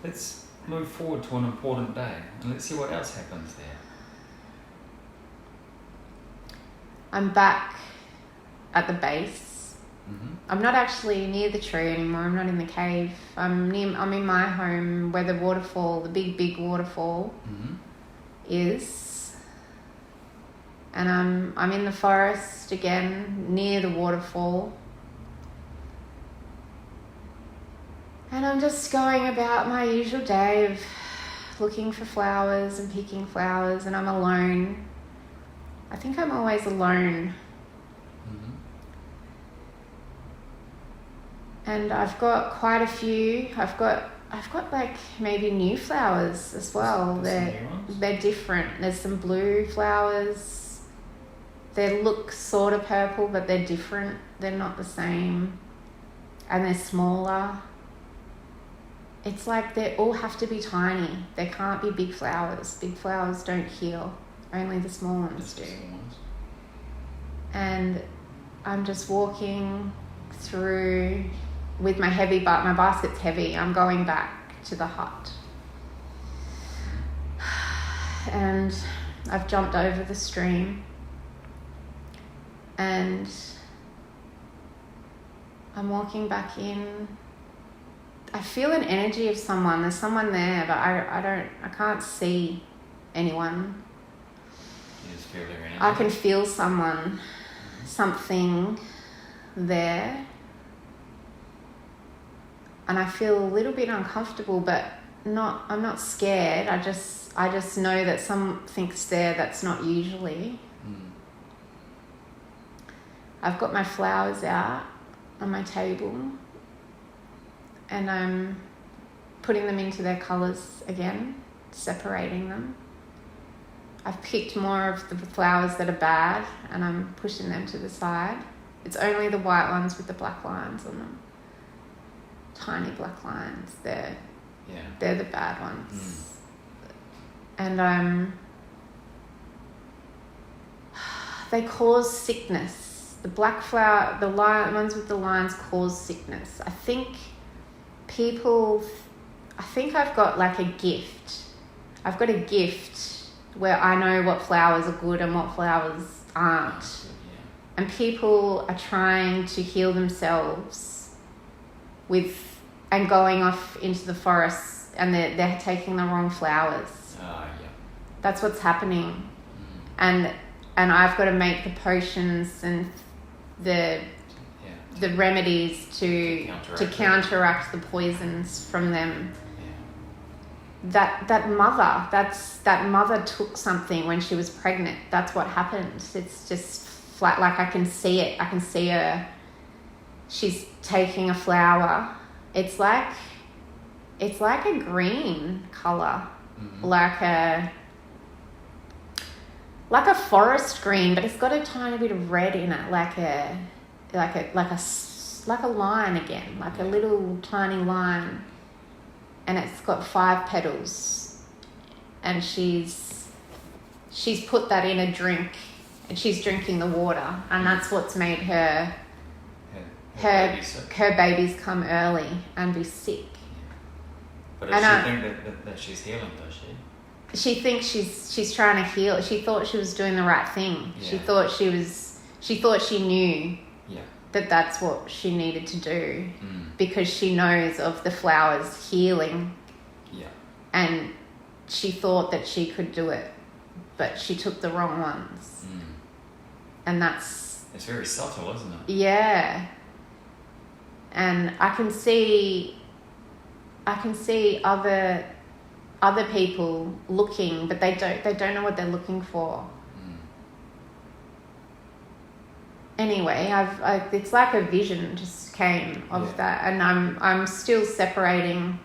Let's move forward to an important day and let's see what else happens there. I'm back at the base. I'm not actually near the tree anymore. I'm not in the cave. I'm in my home where the waterfall, the big waterfall is. And I'm in the forest again, near the waterfall. And I'm just going about my usual day of looking for flowers and picking flowers, and I'm alone. I think I'm always alone. And I've got quite a few. I've got like maybe new flowers as well. They're different. There's some blue flowers. They look sort of purple, but they're different. They're not the same. And they're smaller. It's like they all have to be tiny. They can't be big flowers. Big flowers don't heal. Only the small ones do. And I'm just walking through with my my basket's heavy. I'm going back to the hut. And I've jumped over the stream. And I'm walking back in. I feel an energy of someone. There's someone there, but I can't see anyone. You just feel their energy? I can feel something there. And I feel a little bit uncomfortable, but I'm not scared. I just know that something's there that's not usually. I've got my flowers out on my table. And I'm putting them into their colours again, separating them. I've picked more of the flowers that are bad and I'm pushing them to the side. It's only the white ones with the black lines on them. Tiny black lines. They're the bad ones. And they cause sickness. The black flower, the ones with the lines cause sickness. I think I've got like a gift. I've got a gift where I know what flowers are good and what flowers aren't. And people are trying to heal themselves and going off into the forest, and they're taking the wrong flowers. That's what's happening. And I've got to make the potions and the remedies to counteract the poisons from them. That mother took something when she was pregnant. That's what happened. It's just flat, like I can see it. I can see her. She's taking a flower. It's like a green color, like a forest green, but it's got a tiny bit of red in it, like a line again, like a little tiny line, and it's got 5 petals, and she's put that in a drink, and she's drinking the water, and that's what's made her babies come early and be sick. But does she think that she's healing, does she? She thinks she's trying to heal. She thought she was doing the right thing. Yeah. She thought she knew that that's what she needed to do because she knows of the flowers healing. Yeah. And she thought that she could do it, but she took the wrong ones. And it's very subtle, isn't it? Yeah. And I can see other people looking, but they don't know what they're looking for. Anyway, it's like a vision just came of that, and I'm still separating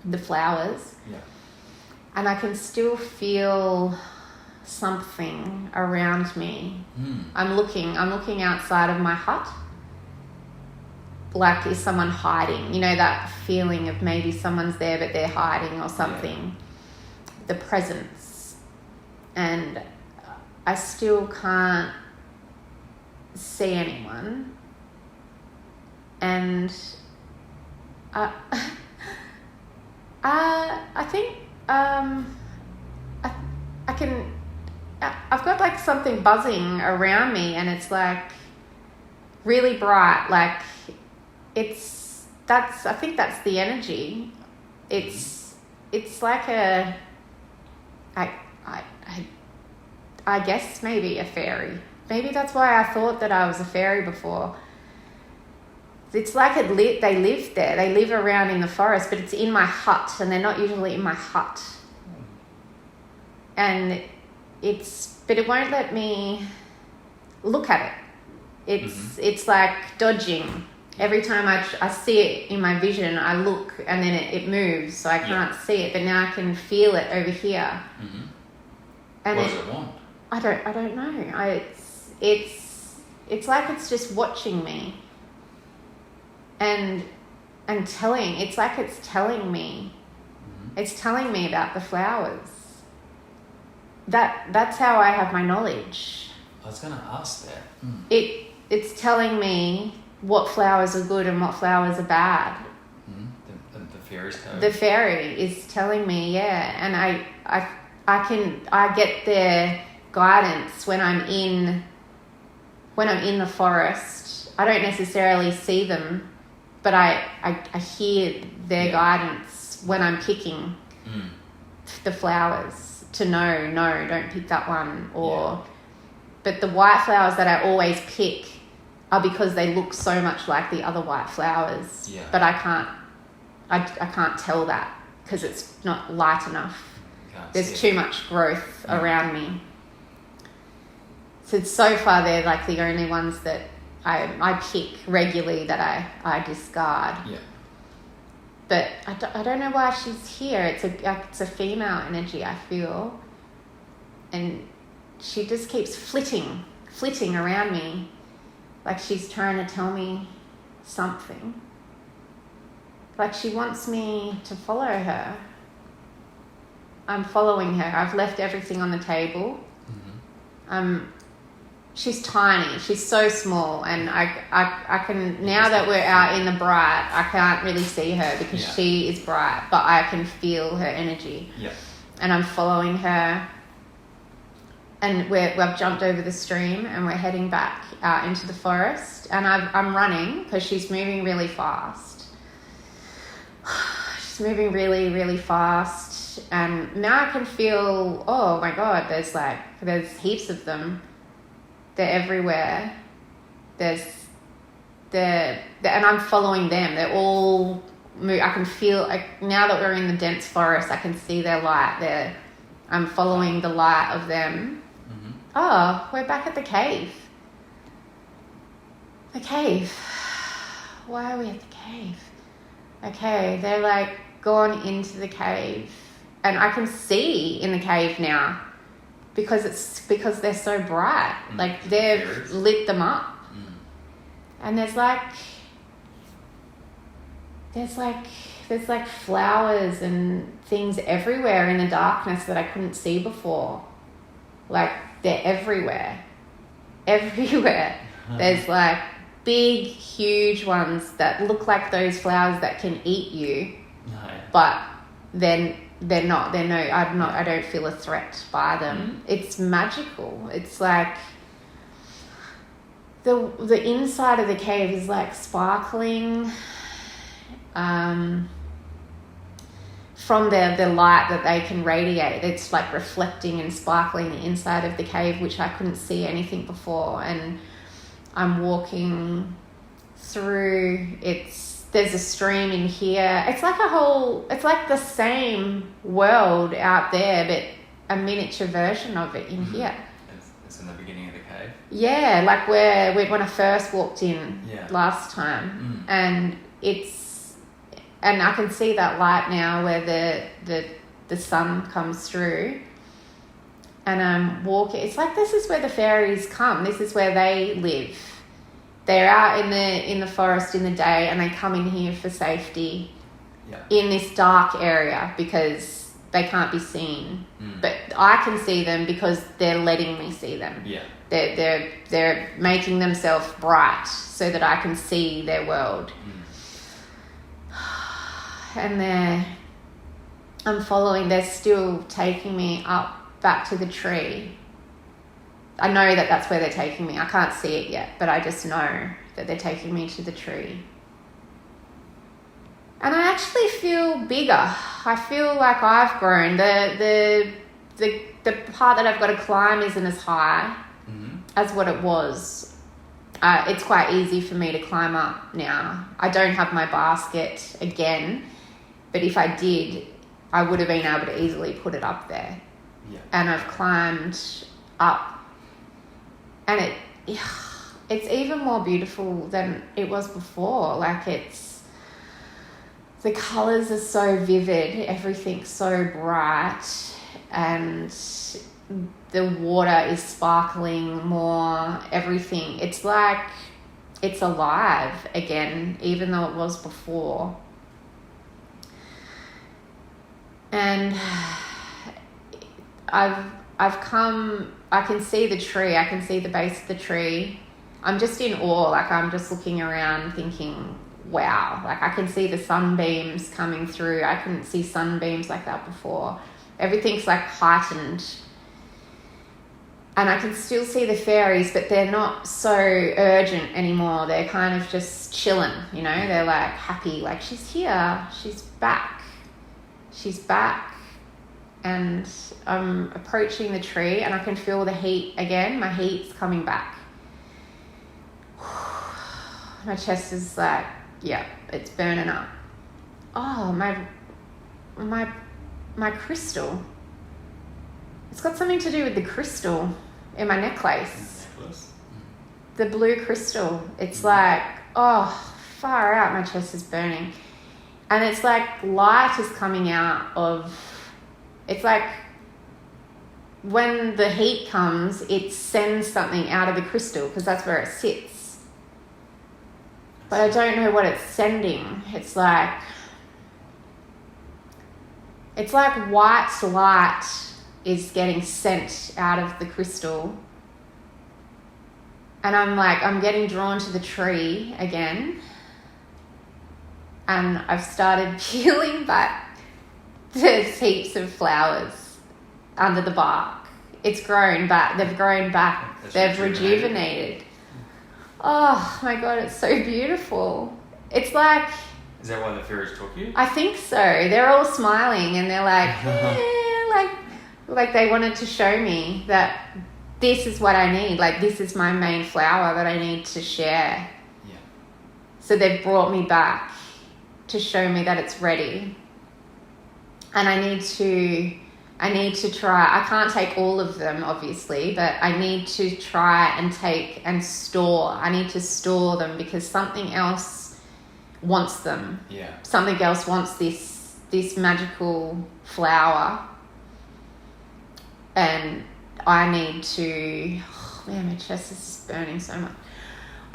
the flowers. Yeah. And I can still feel something around me. I'm looking outside of my hut. Like, is someone hiding? You know, that feeling of maybe someone's there but they're hiding or something. Yeah. The presence. And I still can't see anyone. And I think I can... I've got like something buzzing around me, and it's like really bright, like... I think that's the energy. It's like I guess maybe a fairy. Maybe that's why I thought that I was a fairy before. It's like they live there. They live around in the forest, but it's in my hut, and they're not usually in my hut. And but it won't let me look at it. It's like dodging. Every time I see it in my vision, I look, and then it moves, so I can't see it. But now I can feel it over here. And what does it want? I don't know. It's like it's just watching me, and telling. It's like it's telling me. It's telling me about the flowers. That's how I have my knowledge. I was going to ask that. It's telling me what flowers are good and what flowers are bad. The fairy's code. The fairy is telling me, and I get their guidance when I'm in the forest. I don't necessarily see them, but I hear their guidance when I'm picking the flowers to know, no, don't pick that one, but the white flowers that I always pick are because they look so much like the other white flowers. Yeah. But I can't tell that because it's not light enough. There's too much growth around me. So far they're like the only ones that I pick regularly that I discard. Yeah. But I don't know why she's here. It's a female energy, I feel. And she just keeps flitting around me. Like she's trying to tell me something. Like she wants me to follow her. I'm following her. I've left everything on the table. She's tiny. She's so small. And I can, now that we're out in the bright, I can't really see her because she is bright, but I can feel her energy. Yeah. And I'm following her. And we've jumped over the stream and we're heading back out into the forest. And I'm running because she's moving really fast. She's moving really, really fast. And now I can feel, oh my God, there's heaps of them. They're everywhere. And I'm following them. They're all, I can feel, now that we're in the dense forest, I can see their light. I'm following the light of them. Oh, we're back at the cave. The cave. Why are we at the cave? Okay, they're like gone into the cave. And I can see in the cave now because they're so bright. Like they've lit them up. And there's flowers and things everywhere in the darkness that I couldn't see before. Like they're everywhere. Everywhere. There's like big, huge ones that look like those flowers that can eat you. No. But then they're not. I don't feel a threat by them. It's magical. It's like the inside of the cave is like sparkling from the light that they can radiate. It's like reflecting and sparkling the inside of the cave, which I couldn't see anything before. And I'm walking through, there's a stream in here. It's like the same world out there, but a miniature version of it in here. It's in the beginning of the cave? Yeah, like when I first walked in last time. And and I can see that light now where the sun comes through. And I'm walking. It's like this is where the fairies come. This is where they live. They're out in the forest in the day, and they come in here for safety in this dark area because they can't be seen. But I can see them because they're letting me see them. Yeah. They're making themselves bright so that I can see their world. And I'm following. They're still taking me up back to the tree. I know that that's where they're taking me. I can't see it yet, but I just know that they're taking me to the tree. And I actually feel bigger. I feel like I've grown. The part that I've got to climb isn't as high as what it was. It's quite easy for me to climb up now. I don't have my basket again, but if I did, I would have been able to easily put it up there. Yeah. And I've climbed up, and it's even more beautiful than it was before. Like the colours are so vivid, everything's so bright, and the water is sparkling more, everything. It's like it's alive again, even though it was before. And I've come, I can see the tree, I can see the base of the tree. I'm just in awe, like I'm just looking around thinking, wow, like I can see the sunbeams coming through. I couldn't see sunbeams like that before. Everything's like heightened. And I can still see the fairies, but they're not so urgent anymore. They're kind of just chilling, you know? They're like happy, like she's here, she's back. She's back. And I'm approaching the tree and I can feel the heat again. My heat's coming back. My chest is like, yeah, it's burning up. Oh, my crystal. It's got something to do with the crystal in my necklace. The blue crystal. It's like, oh, far out, my chest is burning. And it's like light is coming out of, it's like when the heat comes, it sends something out of the crystal because that's where it sits. But I don't know what it's sending. It's like white light is getting sent out of the crystal. And I'm getting drawn to the tree again. And I've started peeling back. There's heaps of flowers under the bark. It's grown back. They've grown back. They've rejuvenated. Oh my God, it's so beautiful. It's like... Is that why the fairies took you? I think so. They're all smiling and they're like, yeah, like they wanted to show me that this is what I need. Like this is my main flower that I need to share. Yeah. So they've brought me back to show me that it's ready. And I need to I need to try. I can't take all of them, obviously, but I need to try and take and store. I need to store them because something else wants them. Yeah. Something else wants this magical flower, and I need to. Oh man, my chest is burning so much.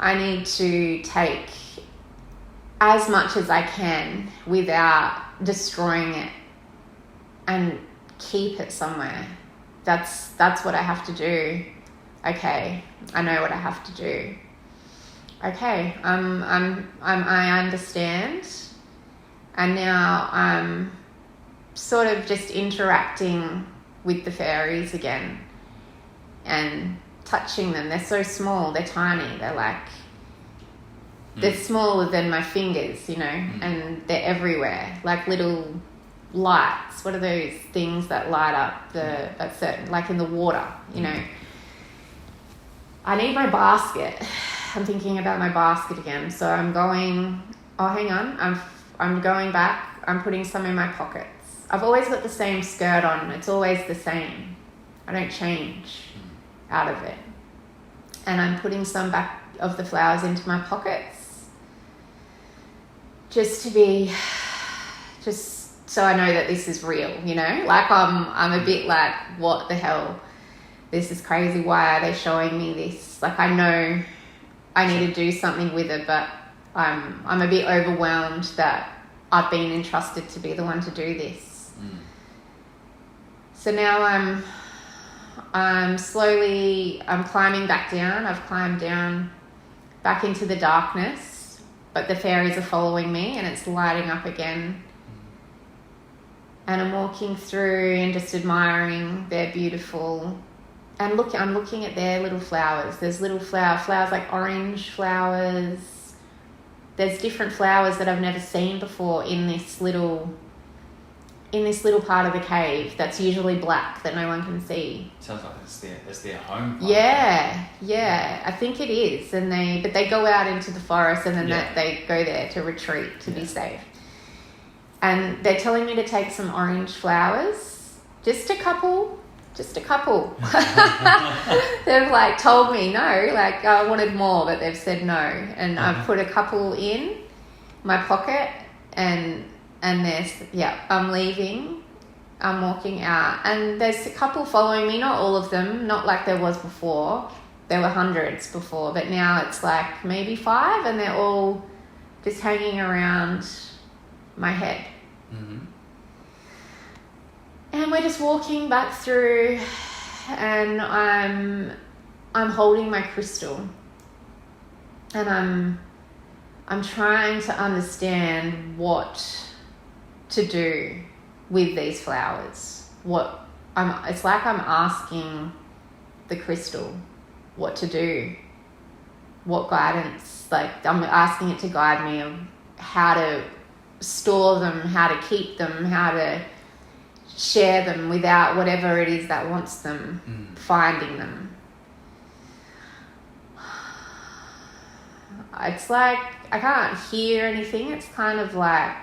I need to take as much as I can without destroying it, and keep it somewhere. That's what I have to do. Okay, I know what I have to do. Okay, I understand, and now I'm sort of just interacting with the fairies again and touching them. They're so small. They're tiny. They're like they're smaller than my fingers, you know, and they're everywhere, like little lights. What are those things that light up a certain, like in the water, you know? I need my basket. I'm thinking about my basket again. So I'm going, hang on. I'm going back. I'm putting some in my pockets. I've always got the same skirt on. It's always the same. I don't change out of it. And I'm putting some back of the flowers into my pockets. Just so I know that this is real, you know? Like I'm a bit like, what the hell? This is crazy. Why are they showing me this? Like I know I need to do something with it, but I'm a bit overwhelmed that I've been entrusted to be the one to do this. So now I'm slowly climbing back down. I've climbed down back into the darkness, but the fairies are following me and it's lighting up again. And I'm walking through and just admiring their beautiful, and I'm looking at their little flowers. There's little flowers like orange flowers. There's different flowers that I've never seen before in this little part of the cave that's usually black that no one can see. Sounds like it's their home. Yeah, I think it is. And they go out into the forest and then they go there to retreat to be safe. And they're telling me to take some orange flowers, just a couple. They've like told me no, like I wanted more, but they've said no. And I've put a couple in my pocket and there's, I'm leaving, I'm walking out, and there's a couple following me, not all of them, not like there was before. There were hundreds before, but now it's like maybe 5, and they're all just hanging around my head. And we're just walking back through, and I'm holding my crystal, and I'm trying to understand what to do with these flowers. It's like I'm asking the crystal what to do, what guidance, like I'm asking it to guide me of how to store them, how to keep them, how to share them without whatever it is that wants them finding them. It's like I can't hear anything. It's kind of like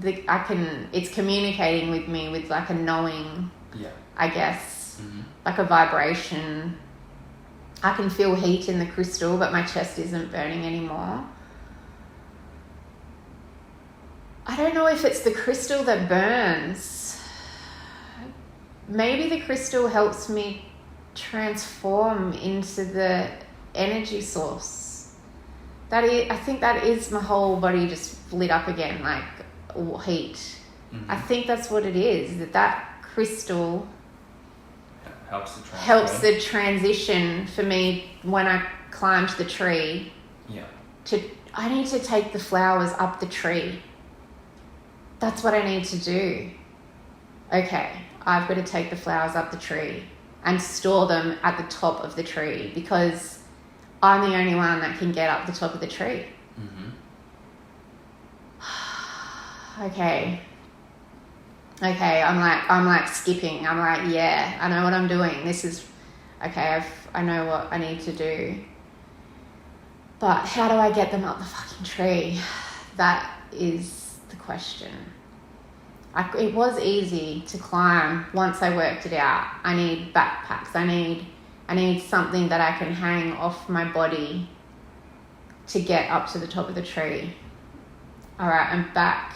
it's communicating with me with like a knowing, I guess, like a vibration. I can feel heat in the crystal, but my chest isn't burning anymore. I don't know if it's the crystal that burns. Maybe the crystal helps me transform into the energy source. I think that is my whole body just lit up again, like heat. I think that's what it is, that crystal helps the transition for me when I climbed the tree. I need to take the flowers up the tree. That's what I need to do. Okay, I've got to take the flowers up the tree and store them at the top of the tree because I'm the only one that can get up the top of the tree. Okay, I'm like skipping. I'm like, yeah, I know what I'm doing. This is, okay, I know what I need to do. But how do I get them up the fucking tree? That is the question. It was easy to climb once I worked it out. I need backpacks. I need something that I can hang off my body to get up to the top of the tree. All right, I'm back.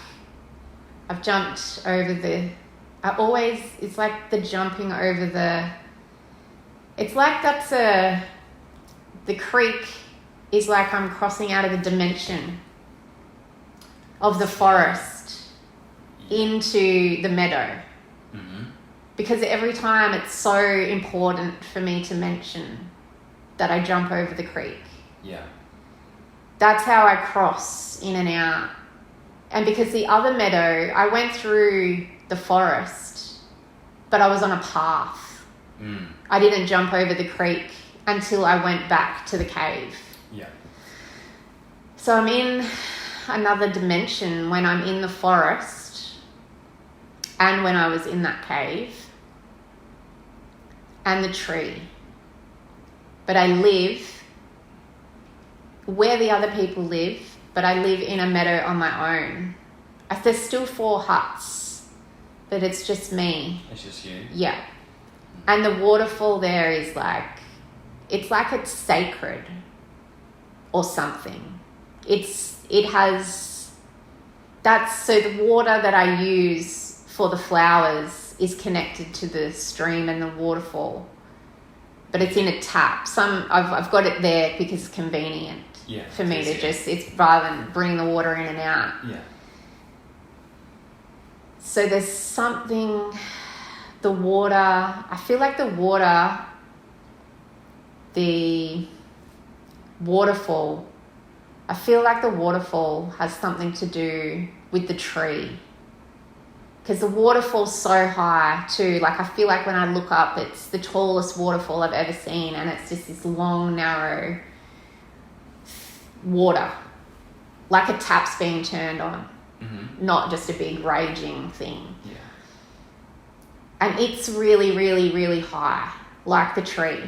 I've jumped over it's like the jumping over it's like the creek is like I'm crossing out of the dimension of the forest into the meadow. Mm-hmm. Because every time it's so important for me to mention that I jump over the creek. Yeah. That's how I cross in and out. And because the other meadow, I went through the forest, but I was on a path. Mm. I didn't jump over the creek until I went back to the cave. Yeah. So I'm in another dimension when I'm in the forest and when I was in that cave and the tree. But I live where the other people live, but I live in a meadow on my own. There's still 4 huts, but it's just me. It's just you? Yeah. And the waterfall there is it's sacred or something. So the water that I use for the flowers is connected to the stream and the waterfall, but it's in a tap. I've got it there because it's convenient for me to it's rather than bring the water in and out. Yeah. So there's something, the water, I feel like the waterfall, I feel like the waterfall has something to do with the tree. Because the waterfall's so high too. I feel like when I look up, it's the tallest waterfall I've ever seen. And it's just this long, narrow water. Like a tap's being turned on. Mm-hmm. Not just a big raging thing. Yeah. And it's really, really, really high. Like the tree.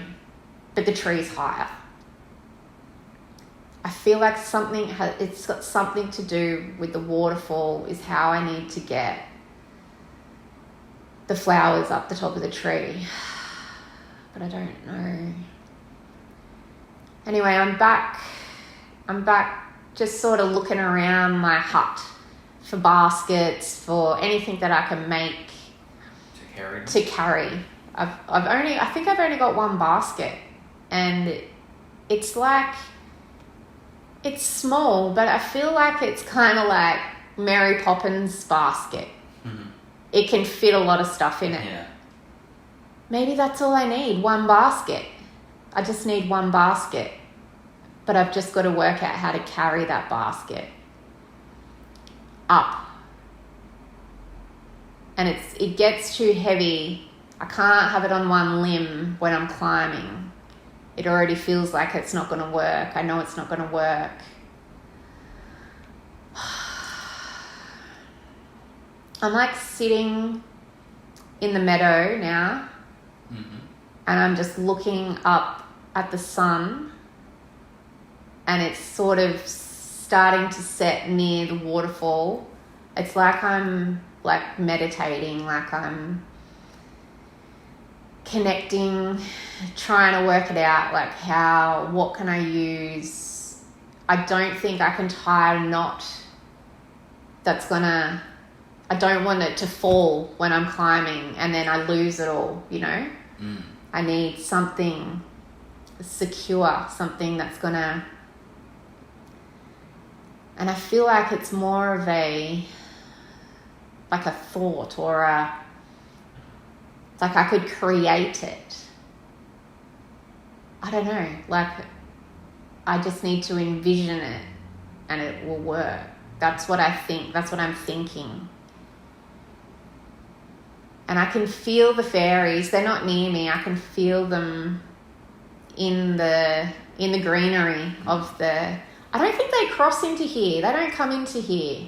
But the tree's higher. I feel like it's got something to do with the waterfall is how I need to get the flowers up the top of the tree. But I don't know. Anyway, I'm back just sort of looking around my hut for baskets, for anything that I can make to carry. I think I've only got 1 basket, and it's small, but I feel like it's kind of like Mary Poppins' basket. Mm-hmm. It can fit a lot of stuff in it. Yeah. Maybe that's all I need, 1 basket. I just need 1 basket. But I've just got to work out how to carry that basket up. And it gets too heavy. I can't have it on 1 limb when I'm climbing. It already feels like it's not going to work. I know it's not going to work. I'm sitting in the meadow now. Mm-hmm. And I'm just looking up at the sun. And it's sort of starting to set near the waterfall. It's like I'm meditating, like I'm connecting, trying to work it out, what can I use? I don't think I can tie a knot I don't want it to fall when I'm climbing and then I lose it all, Mm. I need something secure, something that's and I feel like it's more of a thought or I could create it. I don't know, I just need to envision it and it will work. That's what I think, that's what I'm thinking. And I can feel the fairies, they're not near me, I can feel them in the greenery of I don't think they cross into here. They don't come into here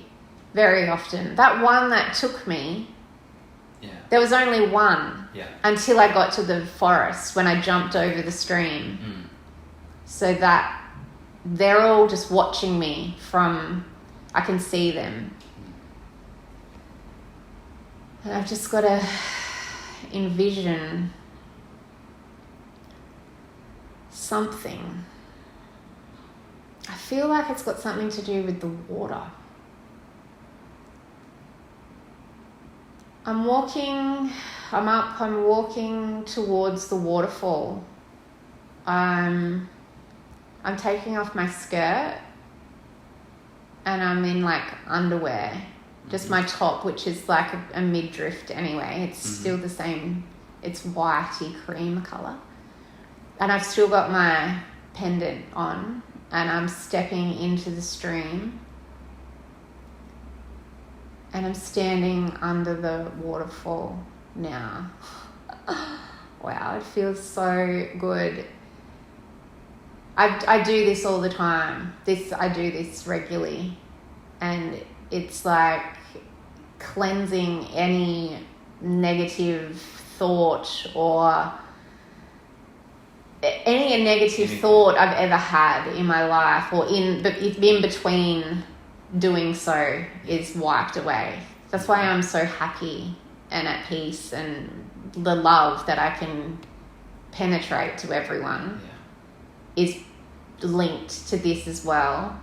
very often. That one that took me, there was only 1 until I got to the forest when I jumped over the stream. Mm. So that they're all just watching me I can see them. And I've just got to envision something. I feel like it's got something to do with the water. I'm walking towards the waterfall. I'm taking off my skirt and I'm in like underwear. Just my top, which is like a midriff anyway. It's still the same. It's whitey cream colour. And I've still got my pendant on and I'm stepping into the stream. And I'm standing under the waterfall now. Wow, it feels so good. I do this all the time. I do this regularly. And it's like cleansing any negative thought or any negative thought I've ever had in my life or in between doing so is wiped away. That's why I'm so happy and at peace, and the love that I can penetrate to everyone is linked to this as well.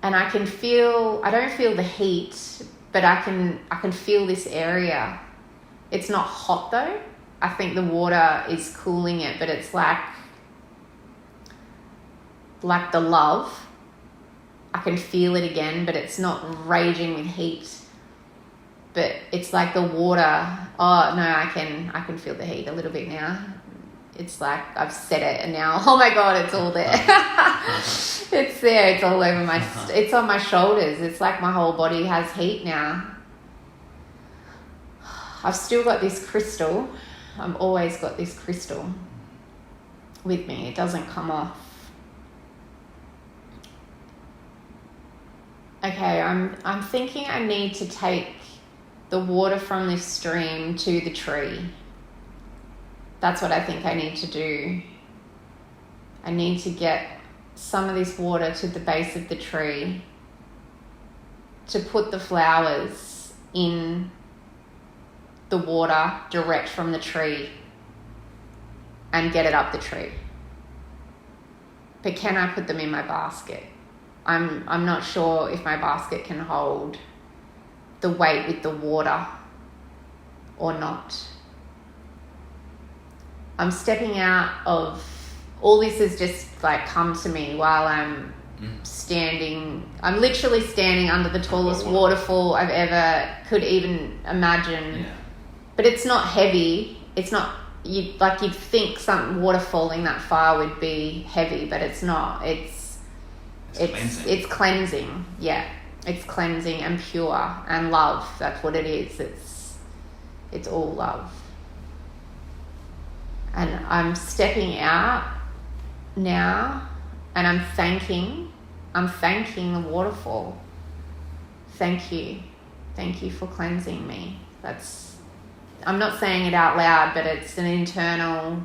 And I don't feel the heat, but I can feel this area. It's not hot though. I think the water is cooling it, but it's like the love. I can feel it again, but it's not raging with heat. But it's like the water. Oh no, I can feel the heat a little bit now. It's like I've set it and now, oh my God, it's all there. It's there. It's all over it's on my shoulders. It's like my whole body has heat now. I've still got this crystal. I've always got this crystal with me. It doesn't come off. Okay, I'm thinking I need to take the water from this stream to the tree. That's what I think I need to do. I need to get some of this water to the base of the tree to put the flowers in the water direct from the tree and get it up the tree. But can I put them in my basket? I'm not sure if my basket can hold the weight with the water or not. I'm stepping out of, all this has just like come to me while I'm standing. I'm literally standing under the tallest waterfall I've ever could even imagine. Yeah. But it's not heavy. It's not, you'd think some water falling that far would be heavy, but it's not. It's cleansing. Yeah. It's cleansing and pure and love. That's what it is. It's all love. And I'm stepping out now and I'm thanking the waterfall. Thank you. Thank you for cleansing me. I'm not saying it out loud, but it's an internal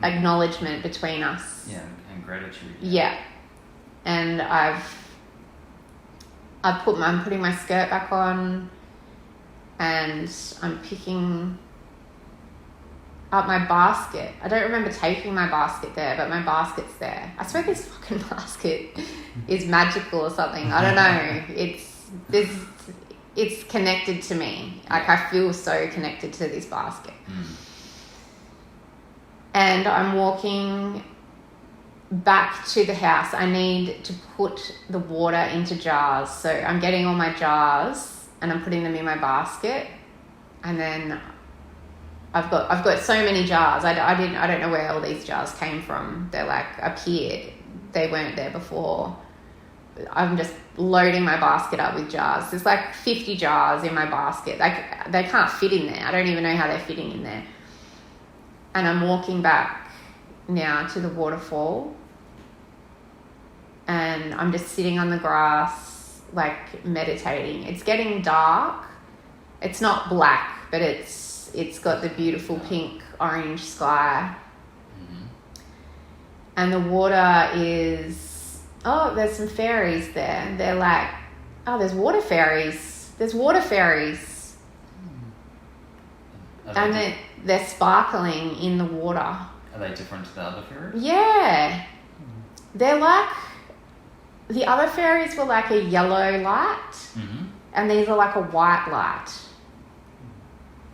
acknowledgement between us. Yeah, and gratitude. Yeah. And I'm putting my skirt back on and I'm picking up my basket. I don't remember taking my basket there, but my basket's there. I swear this fucking basket is magical or something. I don't know. It's connected to me. Like I feel so connected to this basket. And I'm walking back to the house. I need to put the water into jars. So I'm getting all my jars and I'm putting them in my basket. And then I've got so many jars. I don't know where all these jars came from. They're like appeared. They weren't there before. I'm just loading my basket up with jars. There's like 50 jars in my basket. They can't fit in there. I don't even know how they're fitting in there. And I'm walking back now to the waterfall. And I'm just sitting on the grass, like meditating. It's getting dark. It's not black, but it's got the beautiful pink, orange sky. And the water is, there's some fairies there. They're like, there's water fairies. There's water fairies. And they're sparkling in the water. Are they different to the other fairies? Yeah. They're like, the other fairies were like a yellow light, and these are like a white light.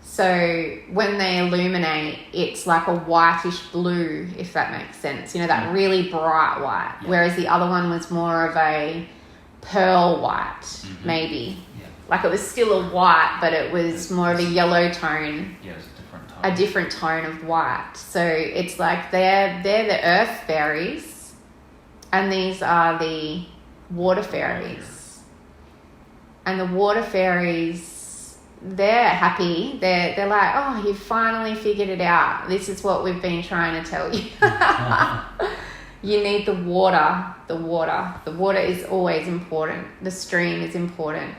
So when they illuminate, it's like a whitish blue, if that makes sense. You know, that really bright white. Yeah. Whereas the other one was more of a pearl white, maybe. Yeah. Like it was still a white, but it was more of a yellow tone. Yeah, it was a different tone. A different tone of white. So it's like they're the earth fairies, and these are the water fairies. And the water fairies, they're happy. They're like, oh, you finally figured it out. This is what we've been trying to tell you. You need the water. The water is always important. The stream is important.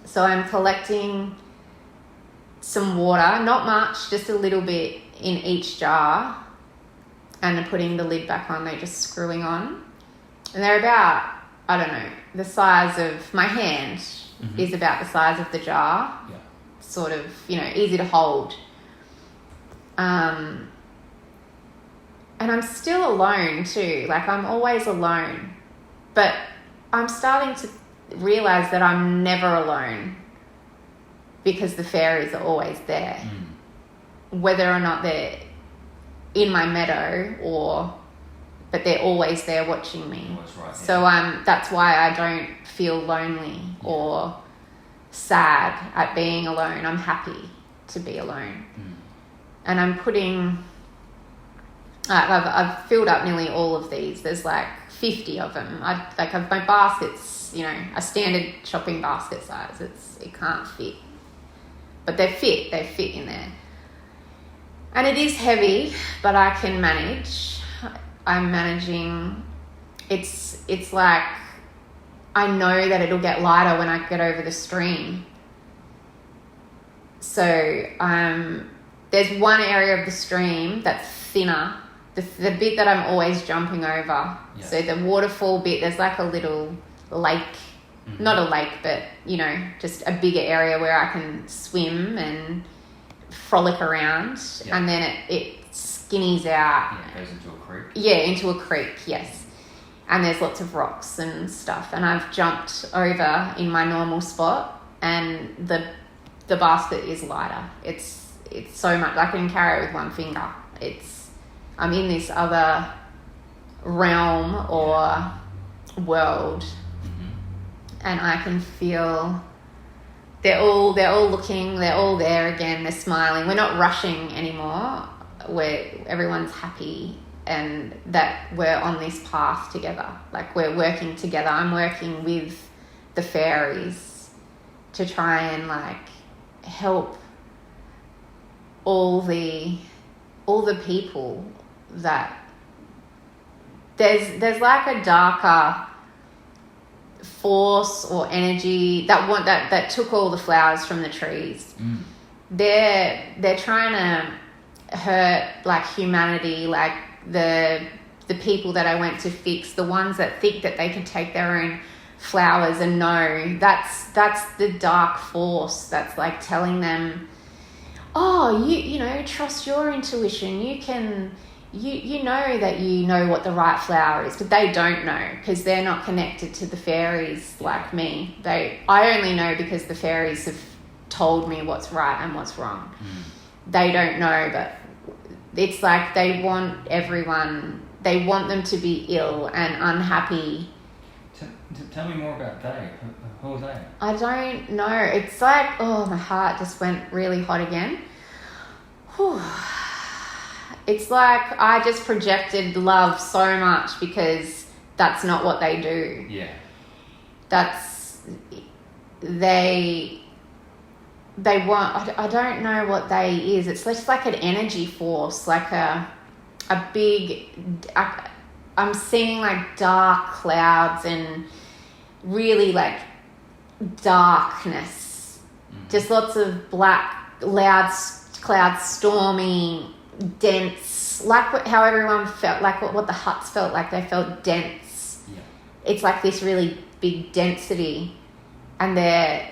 So I'm collecting some water, not much, just a little bit in each jar, and then putting the lid back on. They're just screwing on. And they're about, I don't know, the size of my hand is about the size of the jar. Yeah. Sort of, you know, easy to hold. And I'm still alone too. Like, I'm always alone. But I'm starting to realize that I'm never alone, because the fairies are always there. Whether or not they're in my meadow but they're always there watching me. Right, so that's why I don't feel lonely or sad at being alone. I'm happy to be alone. And I'm putting, I've filled up nearly all of these. There's like 50 of them. My basket's, you know, a standard shopping basket size. It can't fit, but they fit in there. And it is heavy, but I can manage. I'm managing. It's like, I know that it'll get lighter when I get over the stream. So there's one area of the stream that's thinner, the bit that I'm always jumping over. Yeah. So the waterfall bit, there's like a little lake, not a lake, but, you know, just a bigger area where I can swim and frolic around. Yeah. And then it skinnies out. Yeah, it goes into a creek. Yeah, into a creek, yes. And there's lots of rocks and stuff. And I've jumped over in my normal spot, and the basket is lighter. It's so much, I can carry it with one finger. I'm in this other realm or world, and I can feel they're all looking, they're all there again, they're smiling. We're not rushing anymore. Everyone's happy, and that we're on this path together. Like, we're working together. I'm working with the fairies to try and like help all the people that there's like a darker force or energy that took all the flowers from the trees. They're trying to hurt like humanity, like the people that I went to fix, the ones that think that they can take their own flowers, and no, that's the dark force that's like telling them, oh, you know, trust your intuition. You can, you know that you know what the right flower is, but they don't know because they're not connected to the fairies like me. I only know because the fairies have told me what's right and what's wrong. They don't know, but it's like they want them to be ill and unhappy. Tell me more about they. Who are they? I don't know. It's like, oh, my heart just went really hot again. Whew. It's like I just projected love so much because that's not what they do. Yeah. They want, I don't know what they is. It's just like an energy force, like a big, I'm seeing like dark clouds and really like darkness. Just lots of black, loud clouds, stormy, dense, like how everyone felt, like what the huts felt like. They felt dense. Yeah. It's like this really big density. and they're,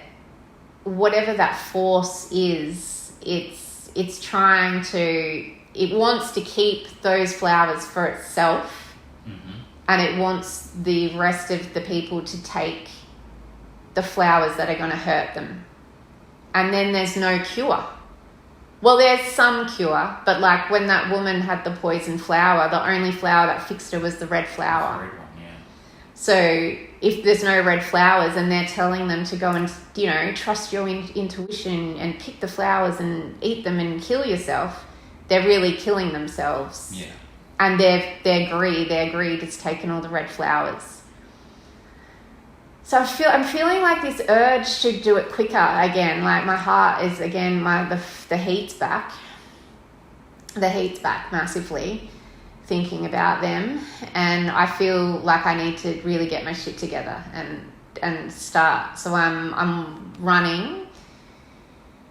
whatever that force is, it's trying to, it wants to keep those flowers for itself, and it wants the rest of the people to take the flowers that are going to hurt them. And then there's no cure. Well, there's some cure, but like when that woman had the poison flower, the only flower that fixed her was the red flower. The red one, yeah. So if there's no red flowers and they're telling them to go and, you know, trust your intuition and pick the flowers and eat them and kill yourself, they're really killing themselves. Yeah. And their greed is taking all the red flowers. So I'm feeling like this urge to do it quicker again. Like my heart is again, the heat's back. The heat's back massively, thinking about them, and I feel like I need to really get my shit together and start. So I'm running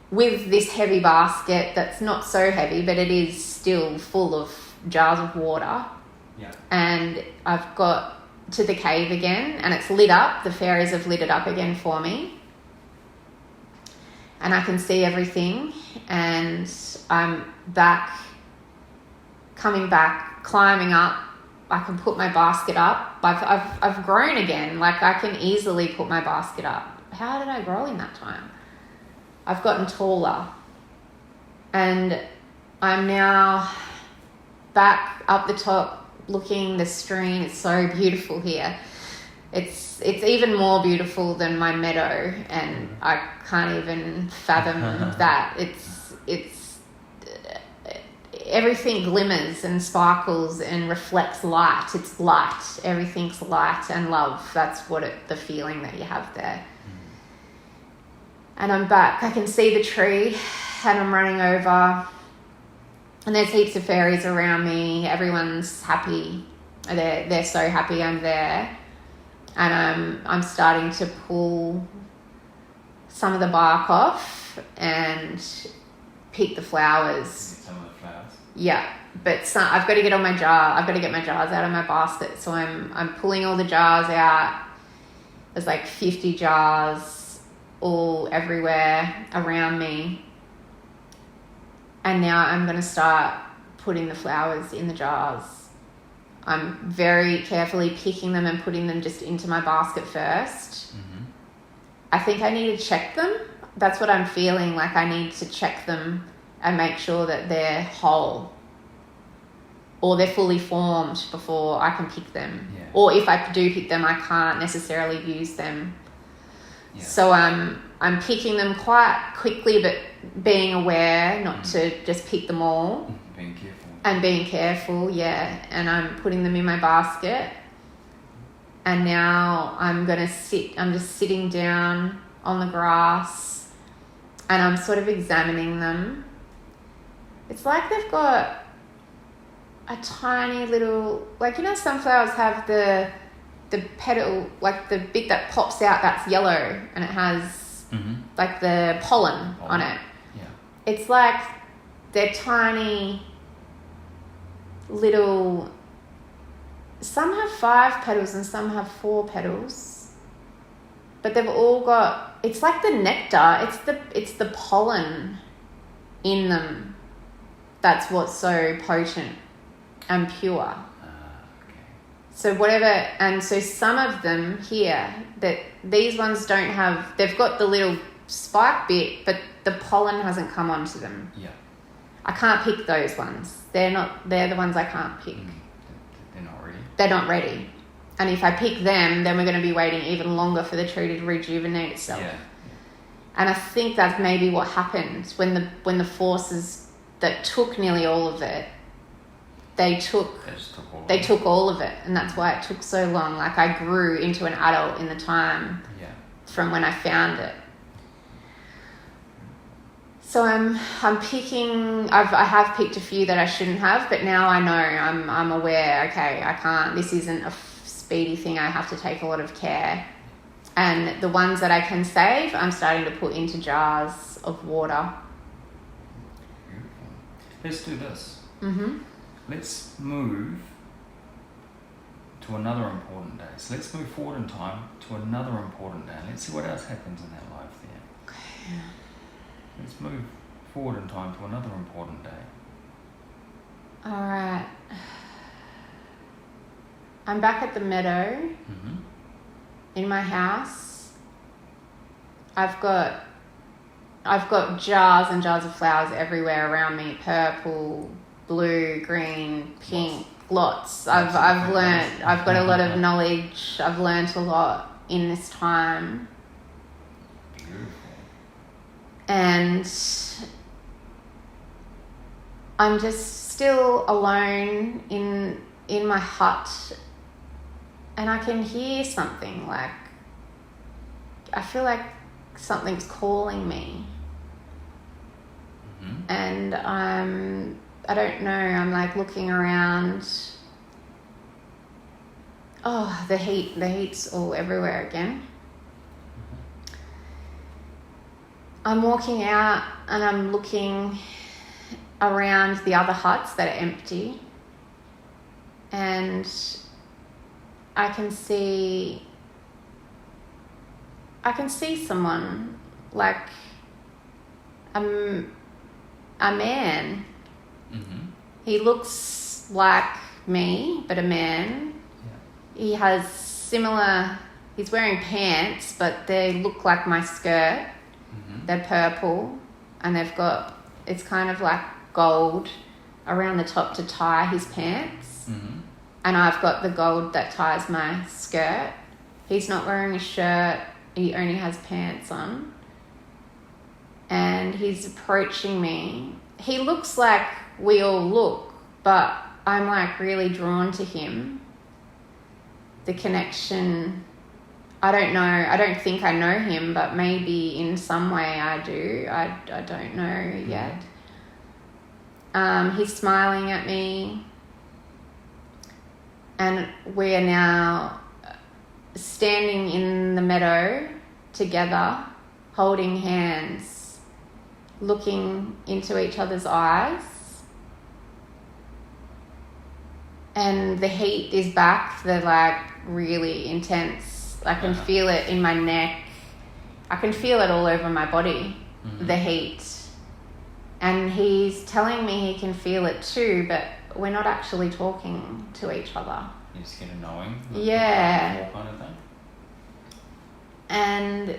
with this heavy basket that's not so heavy, but it is still full of jars of water. Yeah. And I've got to the cave again, and it's lit up. The fairies have lit it up again for me, and I can see everything, and I'm coming back, climbing up. I can put my basket up. I've grown again. Like I can easily put my basket up. How did I grow in that time? I've gotten taller, and I'm now back up the top, looking the stream. It's so beautiful here. It's even more beautiful than my meadow, and I can't even fathom that. It's everything glimmers and sparkles and reflects light. It's light. Everything's light and love. That's what the feeling that you have there. And I'm back. I can see the tree, and I'm running over. And there's heaps of fairies around me. Everyone's happy. They're so happy I'm there. And I'm starting to pull some of the bark off and pick the flowers. Some of the flowers? Yeah. But I've got to get on my jar. I've got to get my jars out of my basket. So I'm pulling all the jars out. There's like 50 jars all everywhere around me. And now I'm going to start putting the flowers in the jars. I'm very carefully picking them and putting them just into my basket first. I think I need to check them. That's what I'm feeling, like I need to check them and make sure that they're whole or they're fully formed before I can pick them. Yeah. Or if I do pick them, I can't necessarily use them. Yeah. So I'm picking them quite quickly, but being aware not to just pick them all. Being careful. And being careful, yeah. And I'm putting them in my basket. And now I'm just sitting down on the grass, and I'm sort of examining them. It's like they've got a tiny little, like, you know, sunflowers have the petal, like the bit that pops out that's yellow, and it has like the pollen on it. Yeah. It's like they're tiny little, some have 5 petals and some have 4 petals, but they've all got, it's like the nectar, it's the pollen in them that's what's so potent and pure. So whatever, and so some of them here, that these ones don't have, they've got the little spike bit, but the pollen hasn't come onto them. Yeah. I can't pick those ones. They're the ones I can't pick. They're not ready. They're not ready. And if I pick them, then we're going to be waiting even longer for the tree to rejuvenate itself. Yeah. And I think that's maybe what happened when the forces that took nearly all of it, they took all of it, and that's why it took so long. Like I grew into an adult in the time from when I found it. So I'm picking. I have picked a few that I shouldn't have, but now I know. I'm aware. Okay, I can't. This isn't a speedy thing. I have to take a lot of care. And the ones that I can save, I'm starting to put into jars of water. Beautiful. Let's do this. Mm-hmm. Let's move to another important day. So let's move forward in time to another important day. Let's see what else happens in that life there. Okay. Let's move forward in time to another important day. All right. I'm back at the meadow in my house. I've got jars and jars of flowers everywhere around me. Purple, blue, green, pink, lots. I've got a lot of knowledge. I've learnt a lot in this time. Beautiful. And I'm just still alone in my hut, and I can hear something, like I feel like something's calling me. And I don't know, I'm like looking around. Oh, the heat's all everywhere again. I'm walking out and I'm looking around the other huts that are empty, and I can see someone, like a man. He looks like me, but a man. Yeah. He's wearing pants, but they look like my skirt. They're purple, and it's kind of like gold around the top to tie his pants. And I've got the gold that ties my skirt. He's not wearing a shirt, he only has pants on. And he's approaching me. He looks like we all look, but I'm like really drawn to him. The connection, I don't know, I don't think I know him, but maybe in some way I do. I don't know yet. He's smiling at me, and we are now standing in the meadow together, holding hands, looking into each other's eyes. And the heat is back, the like really intense. I can feel it in my neck. I can feel it all over my body, the heat. And he's telling me he can feel it too, but we're not actually talking to each other. You just get a knowing? Yeah. Kind of thing? And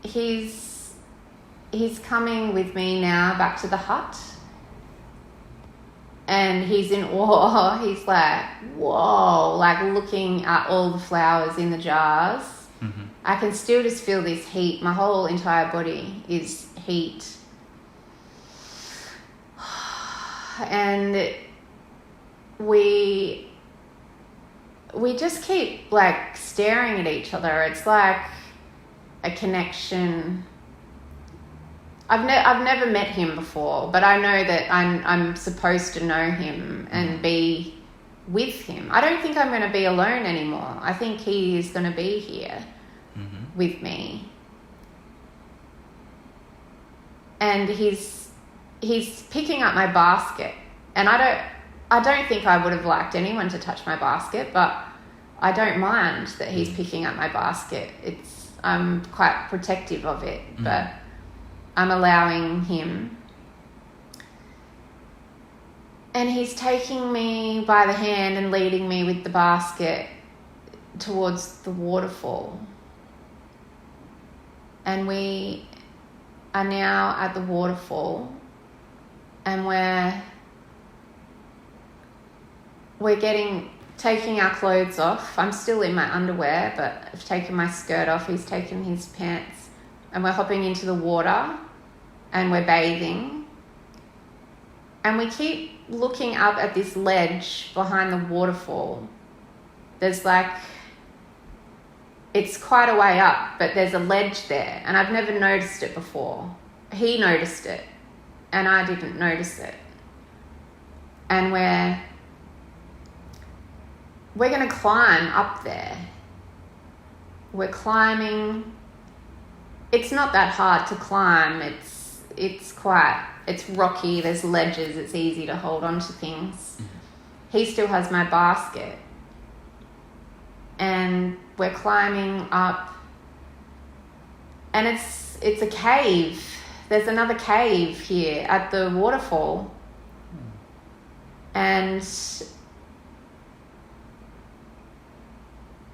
he's coming with me now back to the hut. And he's in awe. He's like, whoa, like looking at all the flowers in the jars. I can still just feel this heat. My whole entire body is heat. And we just keep like staring at each other. It's like a connection. I've never met him before, but I know that I'm supposed to know him and be with him. I don't think I'm going to be alone anymore. I think he is going to be here with me. And he's picking up my basket, and I don't think I would have liked anyone to touch my basket, but I don't mind that he's picking up my basket. I'm quite protective of it, but I'm allowing him. And he's taking me by the hand and leading me with the basket towards the waterfall. And we are now at the waterfall, and we're taking our clothes off. I'm still in my underwear, but I've taken my skirt off. He's taken his pants, and we're hopping into the water, and we're bathing. And we keep looking up at this ledge behind the waterfall. There's it's quite a way up, but there's a ledge there, and I've never noticed it before. He noticed it, and I didn't notice it. And we're going to climb up there. We're climbing. It's not that hard to climb. It's rocky. There's ledges. It's easy to hold on to things. He still has my basket. and we're climbing up, and it's a cave. There's another cave here at the waterfall, and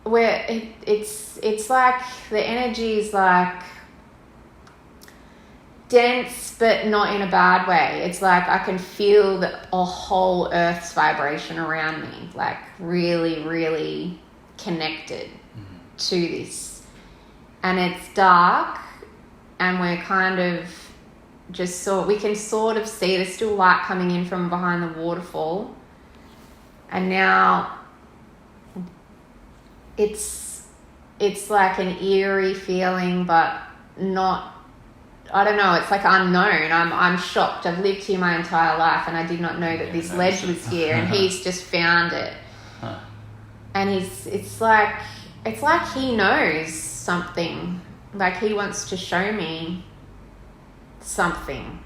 where it's like the energy is like dense, but not in a bad way. It's like I can feel a whole Earth's vibration around me, like really, really connected to this. And it's dark, and we're kind of we can sort of see there's still light coming in from behind the waterfall. And now it's like an eerie feeling, but not, I don't know, it's like unknown. I'm shocked. I've lived here my entire life and I did not know that this ledge was here, and he's just found it. And it's like he knows something. Like he wants to show me something.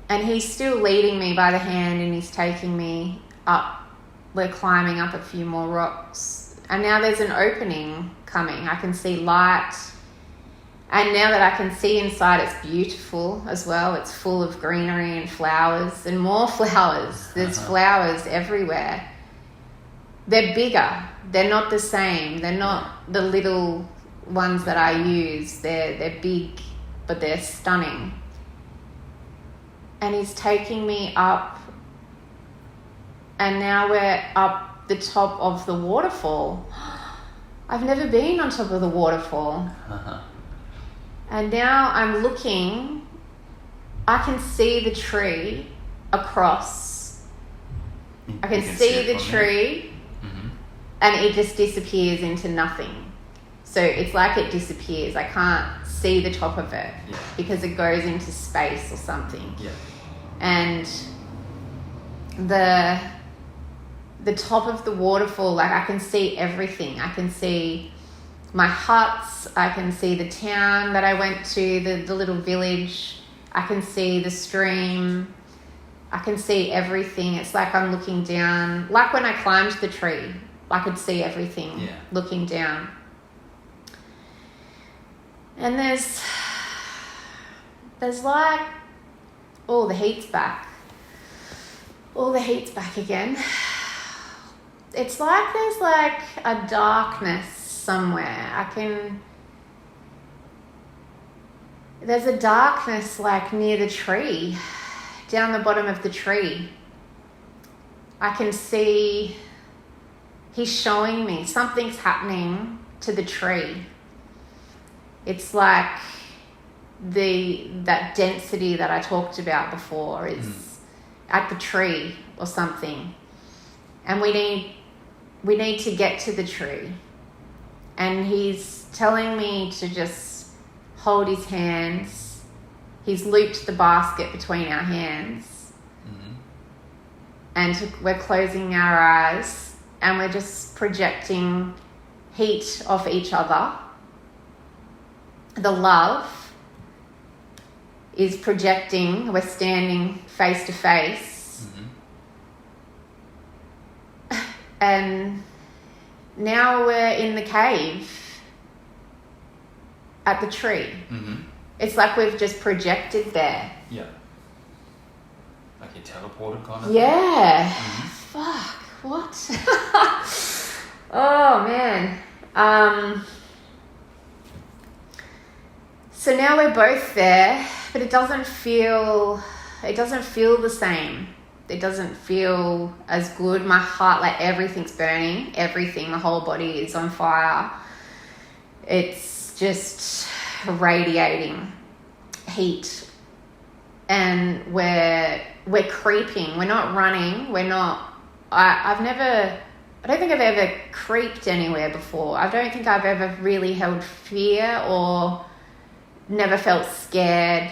And he's still leading me by the hand, and he's taking me up. We're climbing up a few more rocks. And now there's an opening coming. I can see light. And now that I can see inside, it's beautiful as well. It's full of greenery and flowers and more flowers. There's flowers everywhere. They're bigger. They're not the same. They're not the little ones that I use. They're big, but they're stunning. And he's taking me up. And now we're up the top of the waterfall. I've never been on top of the waterfall. And now I'm looking, I can see the tree across. I can see the tree, and it just disappears into nothing. So it's like it disappears. I can't see the top of it because it goes into space or something. Yeah. And the top of the waterfall, like I can see everything. I can see my huts, I can see the town that I went to, the little village. I can see the stream. I can see everything. It's like I'm looking down. Like when I climbed the tree, I could see everything looking down. And there's like, oh, the heat's back. Oh, the heat's back again. It's like there's like a darkness somewhere. There's a darkness like near the tree, down the bottom of the tree. I can see he's showing me something's happening to the tree. It's like that density that I talked about before is at the tree or something. And we need to get to the tree. And he's telling me to just hold his hands. He's looped the basket between our hands. And we're closing our eyes, and we're just projecting heat off each other. The love is projecting. We're standing face to face. And now we're in the cave at the tree. It's like we've just projected there. Yeah. Like you teleported kind of? Yeah. Fuck. What? Oh, man. So now we're both there, but it doesn't feel the same. It doesn't feel as good. My heart, like everything's burning. Everything, the whole body is on fire. It's just radiating heat. And we're creeping. We're not running. We're not... I don't think I've ever creeped anywhere before. I don't think I've ever really held fear or never felt scared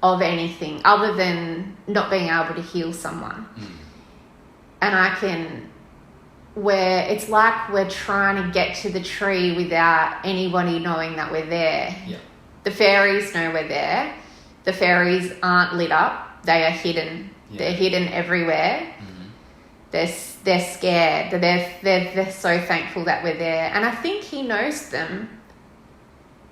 of anything other than not being able to heal someone. And it's like we're trying to get to the tree without anybody knowing that we're there. The fairies know we're there. The fairies aren't lit up. They are hidden. They're hidden everywhere. they're scared. They're so thankful that we're there. And I think he knows them.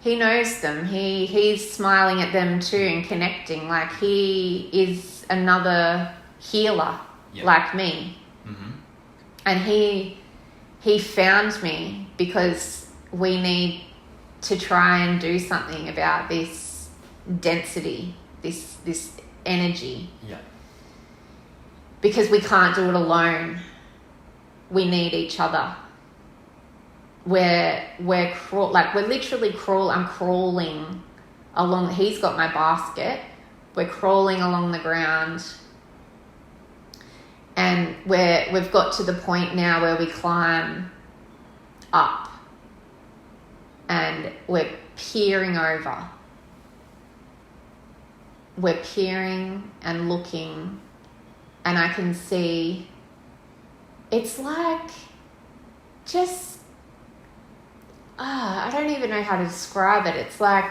He's smiling at them too and connecting. Like, he is another healer like me. Mm-hmm. And he found me because we need to try and do something about this density, this energy. Yeah. Because we can't do it alone. We need each other. We're literally I'm crawling along. He's got my basket. We're crawling along the ground. And we've got to the point now where we climb up. And we're peering over. We're peering and looking. And I can see, it's like just, I don't even know how to describe it. It's like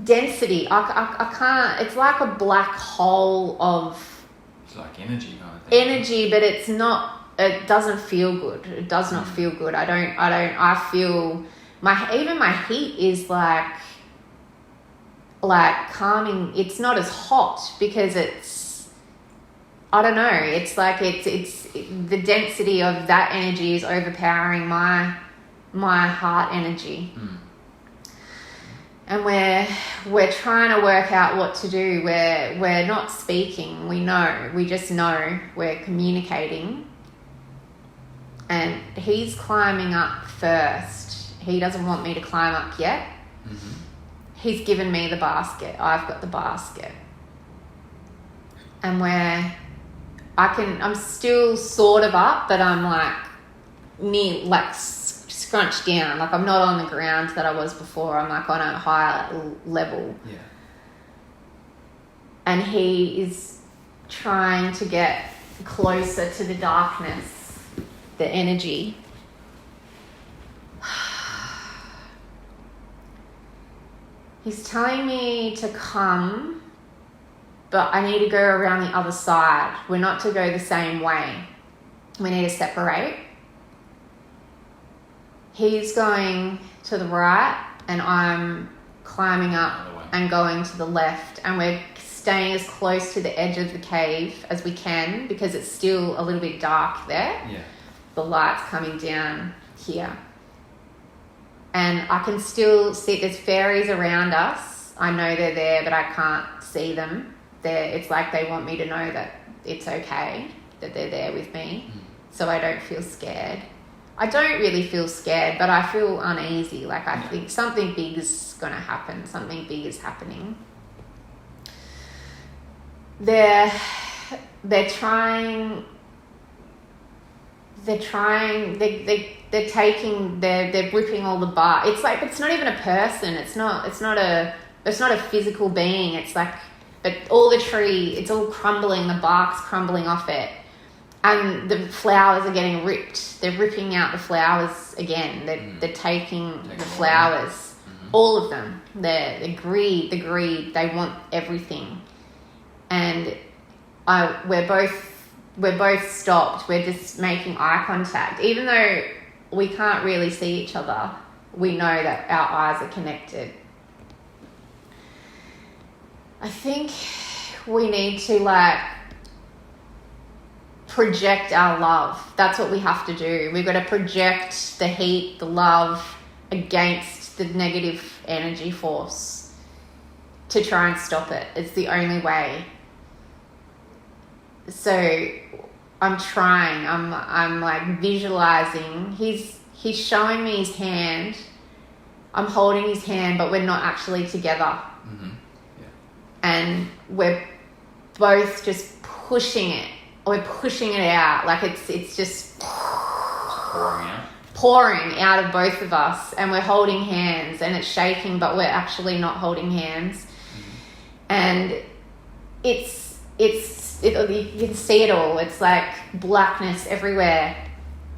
density. I can't, it's like a black hole of... It's like energy kind of thing. Energy, but it's not, it doesn't feel good. It does not feel good. I feel, even my heat is like calming. It's not as hot because it's, I don't know. It's like it's the density of that energy is overpowering my heart energy. And we're trying to work out what to do. We're not speaking. We just know we're communicating. And he's climbing up first. He doesn't want me to climb up yet. Mm-hmm. He's given me the basket. I've got the basket. And I'm still sort of up, but I'm like scrunched down. Like, I'm not on the ground that I was before. I'm like on a higher level. Yeah. And he is trying to get closer to the darkness, the energy. He's telling me to come, but I need to go around the other side. We're not to go the same way. We need to separate. He's going to the right and I'm climbing up and going to the left, and we're staying as close to the edge of the cave as we can because it's still a little bit dark there. Yeah. The light's coming down here. And I can still see there's fairies around us. I know they're there, but I can't see them. It's like they want me to know that it's okay, that they're there with me, so I don't feel scared. I don't really feel scared, but I feel uneasy. Like, I think something big is going to happen. Something big is happening. They're taking, they're ripping all the bark. It's like, it's not even a person. It's not a physical being. It's like, but all the tree, it's all crumbling. The bark's crumbling off it. And the flowers are getting ripped. They're ripping out the flowers again. They're taking the flowers, all of them. The greed. They want everything. And we're both stopped. We're just making eye contact. Even though we can't really see each other, we know that our eyes are connected. I think we need to project our love. That's what we have to do. We've got to project the heat, the love against the negative energy force to try and stop it. It's the only way. So I'm trying. I'm like visualizing. He's showing me his hand. I'm holding his hand, but we're not actually together. Mm-hmm. Yeah. And we're both just pushing it. We're pushing it out. Like, it's just pouring out of both of us, and we're holding hands, and it's shaking, but we're actually not holding hands. Mm-hmm. And you can see it all. It's like blackness everywhere.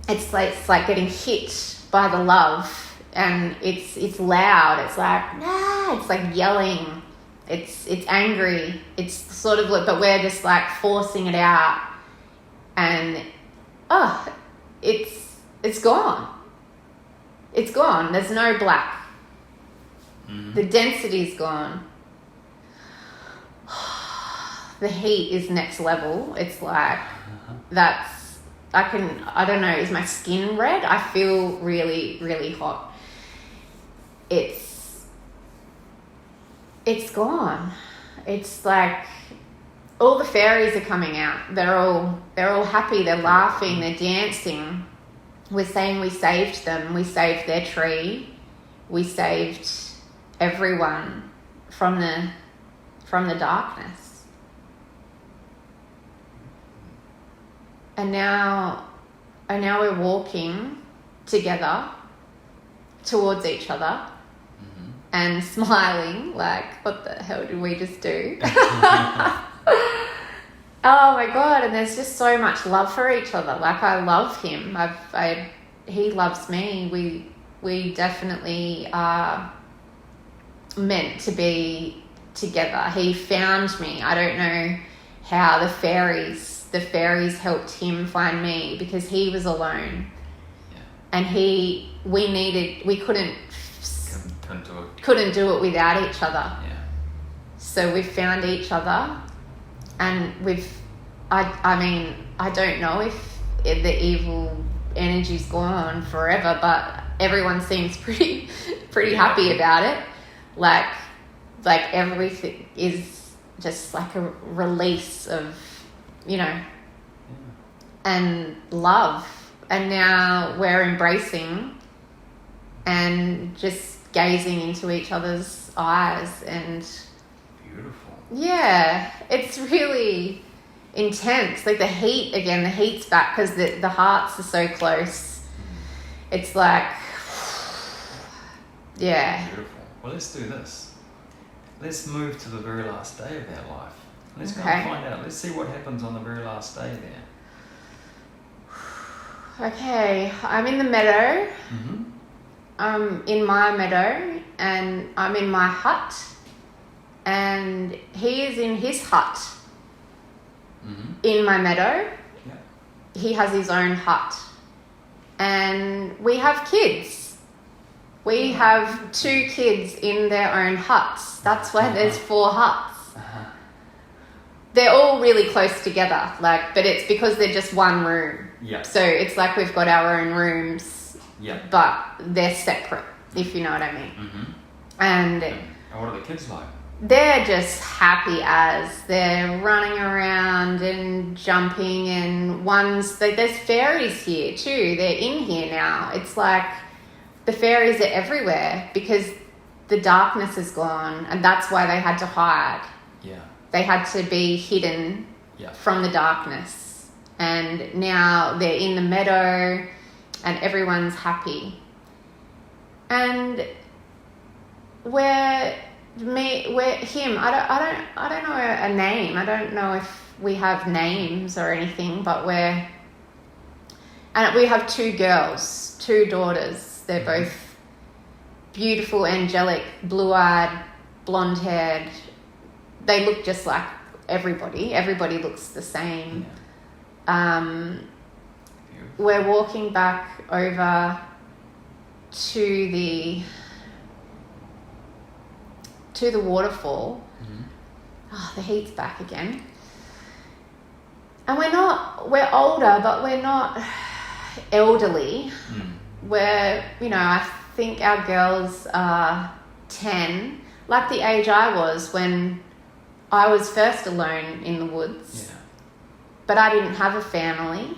It's like getting hit by the love, and it's loud. It's like, nah, it's like yelling. It's angry. It's sort of like, but we're just like forcing it out. and it's gone. It's gone. There's no black. The density's gone. The heat is next level. It's like I don't know, is my skin red? I feel really, really hot. It's gone. It's like all the fairies are coming out. They're all happy. They're laughing. They're dancing. We're saying we saved them. We saved their tree. We saved everyone from the darkness. And now we're walking together towards each other and smiling like, what the hell did we just do? Oh my God. And there's just so much love for each other. Like, I love him. He loves me. We definitely are meant to be together. He found me. I don't know how the fairies helped him find me, because he was alone. Yeah. And we couldn't do it without each other. Yeah. So we've found each other, and I don't know if the evil energy's gone forever, but everyone seems pretty happy about it. Like everything is just like a release of, and love. And now we're embracing and just gazing into each other's eyes, and beautiful. Yeah, it's really intense. Like the heat's back because the hearts are so close. It's like, yeah. Beautiful. Well, let's do this. Let's move to the very last day of our life. Let's go Okay. and find out. Let's see what happens on the very last day there. Okay, I'm in the meadow. Mm-hmm. I'm in my meadow, and I'm in my hut, and he is in his hut. Mm-hmm. In my meadow. Yeah. He has his own hut, and we have kids. We have 2 kids in their own huts. That's why there's 4 huts. They're all really close together, but it's because they're just one room. Yeah. So it's like we've got our own rooms, yeah, but they're separate, if you know what I mean. Mm-hmm. And what are the kids like? they're just happy as they're running around and jumping, and there's fairies here too. They're in here now. It's like the fairies are everywhere because the darkness is gone, and that's why they had to hide. Yeah. They had to be hidden from the darkness. And now they're in the meadow and everyone's happy. And we're him. I don't know a name. I don't know if we have names or anything, but we have 2 girls, 2 daughters. They're both beautiful, angelic, blue-eyed, blonde-haired. They look just like everybody. Everybody looks the same. Yeah. We're walking back over to the waterfall. Mm-hmm. Oh, the heat's back again. And we're older, but we're not elderly. We're, I think our girls are 10, like the age I was when I was first alone in the woods. Yeah. But I didn't have a family.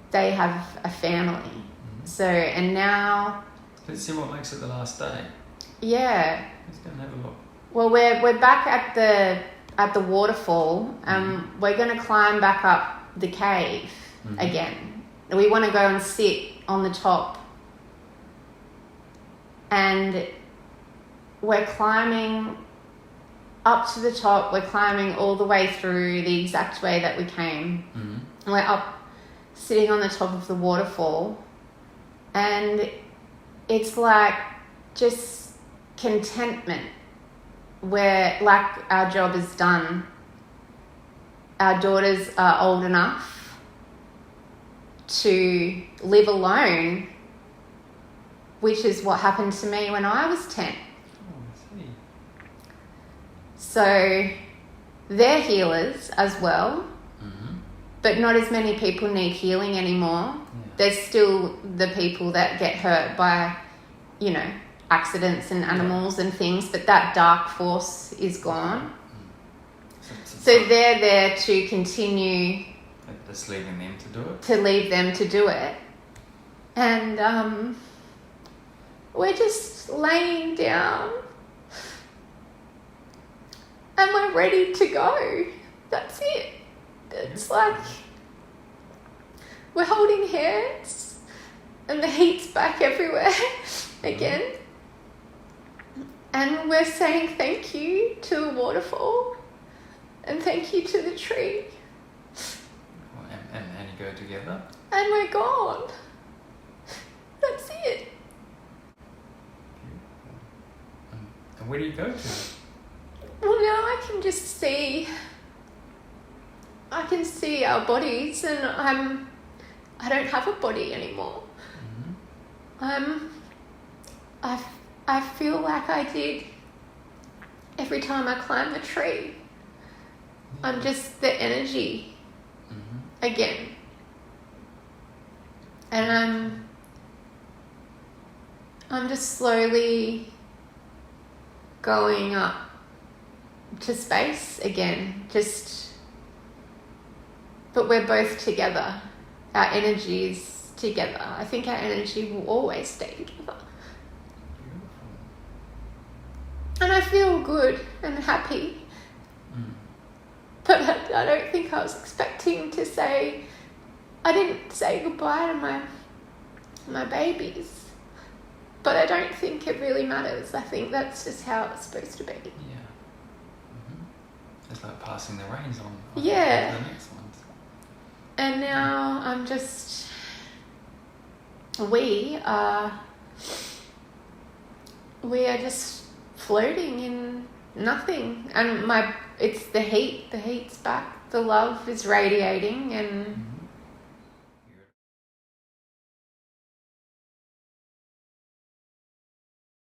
They have a family. Mm-hmm. So, and now... Let's see what makes it the last day. Yeah. Let's go and have a look. Well, we're back at the waterfall. We're going to climb back up the cave again. We want to go and sit on the top. And we're climbing up to the top. We're climbing all the way through the exact way that we came. Mm-hmm. And we're up, sitting on the top of the waterfall. And it's like just contentment, where like our job is done. our daughters are old enough to live alone, which is what happened to me when I was 10. Oh, I see. So they're healers as well, but not as many people need healing anymore. There's still the people that get hurt by, accidents and animals and things, but that dark force is gone. So they're there to continue. Just leaving them to do it? To leave them to do it. And we're just laying down and we're ready to go. That's it. It's like we're holding hands and the heat's back everywhere again. And we're saying thank you to the waterfall and thank you to the tree. And you go together? And we're gone. That's it. And where do you go to? Well, now I can just see our bodies, and I don't have a body anymore. I feel like I did every time I climb the tree. I'm just the energy again. And I'm just slowly going up to space again, but we're both together. Our energy is together. I think our energy will always stay together. Beautiful. And I feel good and happy. But I don't think I was expecting to say, I didn't say goodbye to my babies. But I don't think it really matters. I think that's just how it's supposed to be. Yeah. It's like passing the reins on Yeah. to the next ones. And now we are just floating in nothing. And it's the heat's back. The love is radiating, and